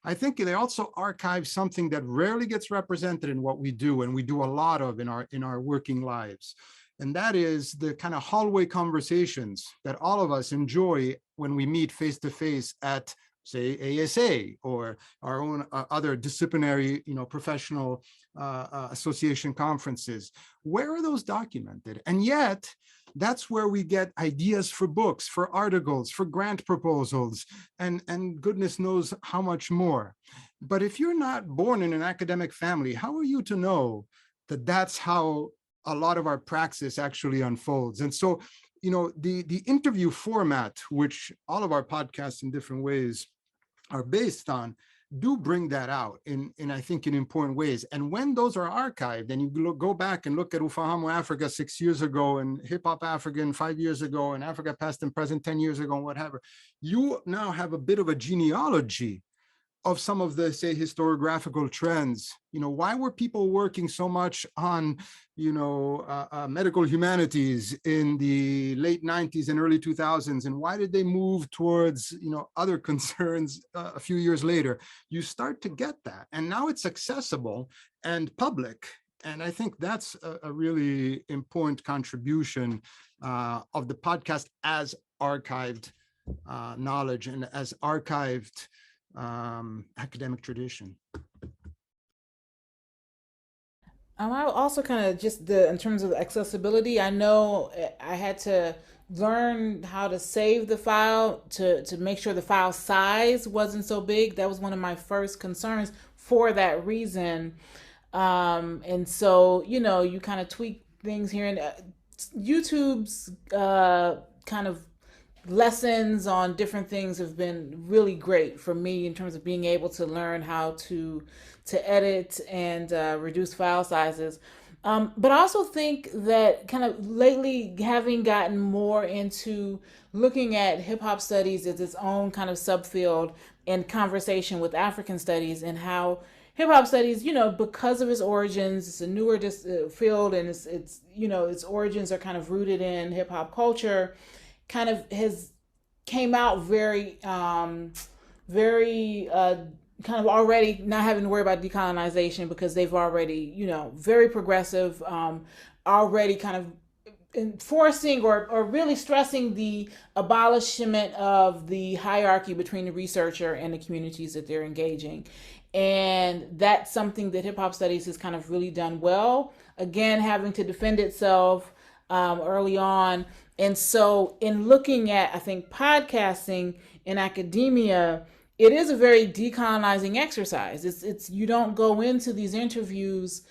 I think they also archive something that rarely gets represented in what we do, and we do a lot of in our working lives. And that is the kind of hallway conversations that all of us enjoy when we meet face to face at say ASA or our own other disciplinary, professional association conferences. Where are those documented? And yet, that's where we get ideas for books, for articles, for grant proposals, and goodness knows how much more. But if you're not born in an academic family, how are you to know that that's how a lot of our praxis actually unfolds? And so, the interview format, which all of our podcasts in different ways are based on, do bring that out in I think in important ways. And when those are archived and you go back and look at Ufahamu Africa 6 years ago and Hip Hop African 5 years ago and Africa Past and Present 10 years ago and whatever, you now have a bit of a genealogy of some of the, say, historiographical trends. Why were people working so much on, medical humanities in the late 90s and early 2000s? And why did they move towards, other concerns a few years later? You start to get that. And now it's accessible and public. And I think that's a really important contribution of the podcast as archived knowledge and as archived academic tradition. I also kind of just in terms of accessibility, I know I had to learn how to save the file to make sure the file size wasn't so big. That was one of my first concerns for that reason. And so, you kind of tweak things here, and YouTube's kind of lessons on different things have been really great for me in terms of being able to learn how to edit and reduce file sizes. But I also think that kind of lately, having gotten more into looking at hip hop studies as its own kind of subfield in conversation with African studies, and how hip hop studies, because of its origins, it's a newer field, and it's its origins are kind of rooted in hip hop culture, kind of came out very kind of already not having to worry about decolonization, because they've already, very progressive, already kind of enforcing or really stressing the abolishment of the hierarchy between the researcher and the communities that they're engaging. And that's something that hip hop studies has kind of really done well, again, having to defend itself early on. And so in looking at, I think, podcasting in academia, it is a very decolonizing exercise. It's you don't go into these interviews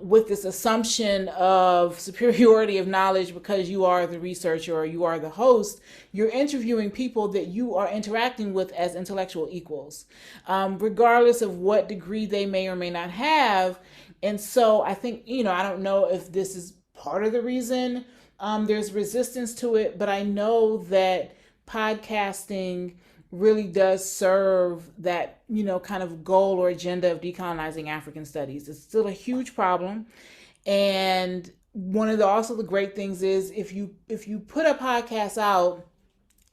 with this assumption of superiority of knowledge because you are the researcher or you are the host. You're interviewing people that you are interacting with as intellectual equals, regardless of what degree they may or may not have. And so I think, I don't know if this is part of the reason there's resistance to it, but I know that podcasting really does serve that, kind of goal or agenda of decolonizing African studies. It's still a huge problem. And one of the great things is if you put a podcast out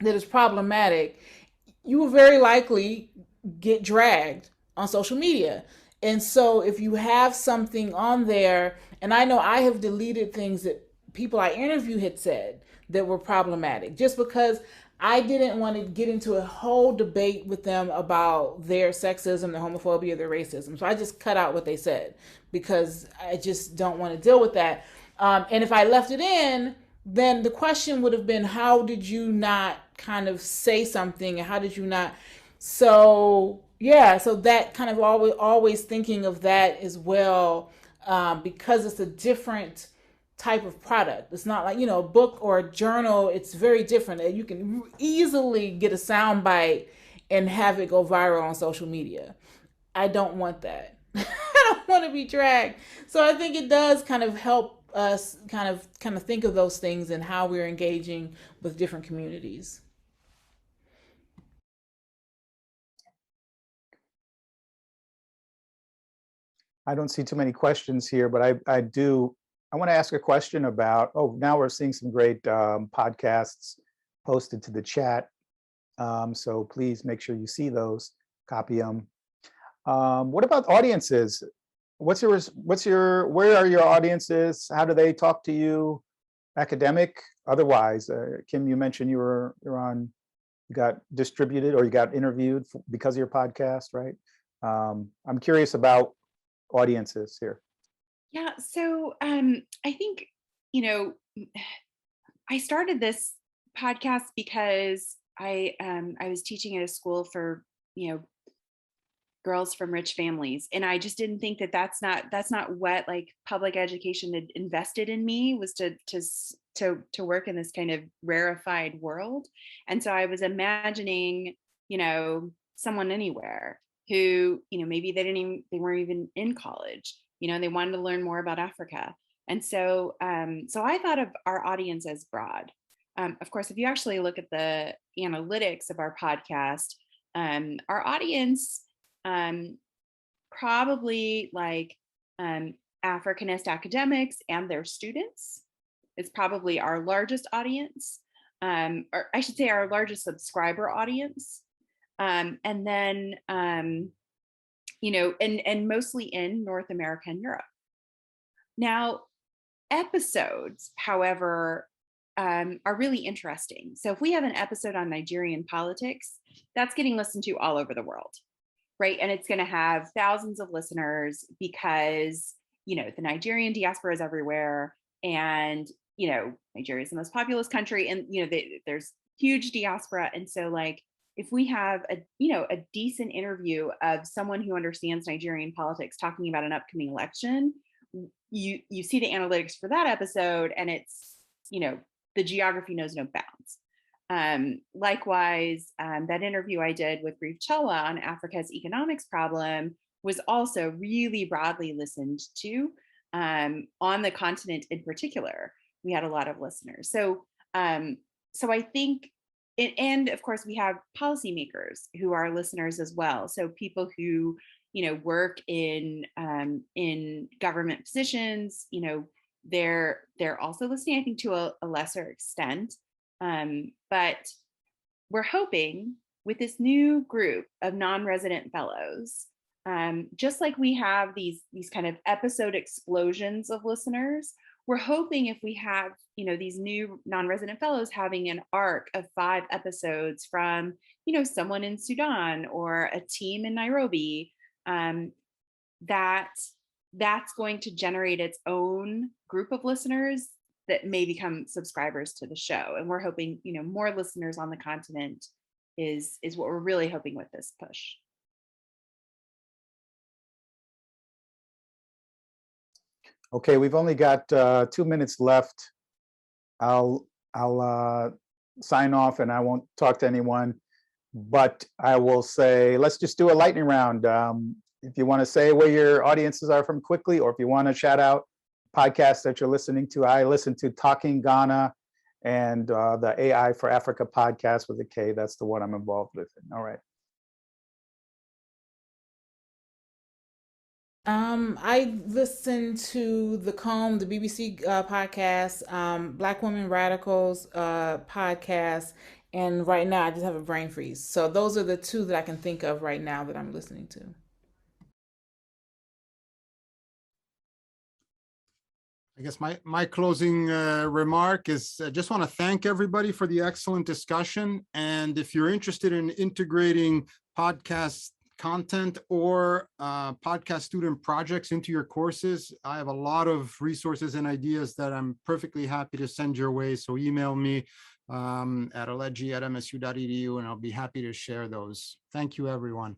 that is problematic, you will very likely get dragged on social media. And so if you have something on there, and I know I have deleted things that people I interviewed had said that were problematic, just because I didn't want to get into a whole debate with them about their sexism, their homophobia, their racism. So I just cut out what they said because I just don't want to deal with that. And if I left it in, then the question would have been, how did you not kind of say something? And how did you not? So yeah, so that kind of always thinking of that as well, because it's a different type of product. It's not like, a book or a journal. It's very different. You can easily get a sound bite and have it go viral on social media. I don't want that. I don't want to be dragged. So I think it does kind of help us kind of think of those things and how we're engaging with different communities. I don't see too many questions here, but I want to ask a question about, now we're seeing some great podcasts posted to the chat. So please make sure you see those, copy them. What about audiences? Where are your audiences? How do they talk to you? Academic, otherwise? Kim, you mentioned you're on you got distributed or you got interviewed because of your podcast, right? I'm curious about audiences here. Yeah, so I think, I started this podcast because I was teaching at a school for, girls from rich families, and I just didn't think that that's not what like public education had invested in me, was to work in this kind of rarefied world. And so I was imagining, someone anywhere who, maybe they weren't even in college, they wanted to learn more about Africa. And so I thought of our audience as broad. Of course, if you actually look at the analytics of our podcast, our audience, probably like Africanist academics and their students is probably our largest audience, or I should say our largest subscriber audience. And then, and mostly in North America and Europe. Now, episodes, however, are really interesting. So if we have an episode on Nigerian politics, that's getting listened to all over the world, right? And it's going to have thousands of listeners because, the Nigerian diaspora is everywhere. And, Nigeria is the most populous country, and, there's huge diaspora. And so like, if we have a decent interview of someone who understands Nigerian politics talking about an upcoming election, you see the analytics for that episode, and it's, the geography knows no bounds. Likewise, that interview I did with Reef Chowa on Africa's economics problem was also really broadly listened to on the continent in particular. We had a lot of listeners. So I think, and of course we have policymakers who are listeners as well. So people who, work in government positions, they're also listening, I think, to a lesser extent. But we're hoping with this new group of non-resident fellows, just like we have these kind of episode explosions of listeners, we're hoping if we have, these new non-resident fellows having an arc of 5 episodes from, someone in Sudan or a team in Nairobi, that's going to generate its own group of listeners that may become subscribers to the show. And we're hoping, more listeners on the continent is what we're really hoping with this push. Okay, we've only got 2 minutes left. I'll sign off and I won't talk to anyone, but I will say, let's just do a lightning round. If you want to say where your audiences are from quickly, or if you want to shout out podcasts that you're listening to. I listen to Talking Ghana and the AI for Africa podcast with a K. That's the one I'm involved with. All right. I listen to The Comb, the BBC podcast, Black Women Radicals podcast, and right now I just have a brain freeze. So those are the 2 that I can think of right now that I'm listening to. I guess my closing remark is I just want to thank everybody for the excellent discussion. And if you're interested in integrating podcast content or podcast student projects into your courses, I have a lot of resources and ideas that I'm perfectly happy to send your way. So email me at alegi@msu.edu and I'll be happy to share those. Thank you, everyone.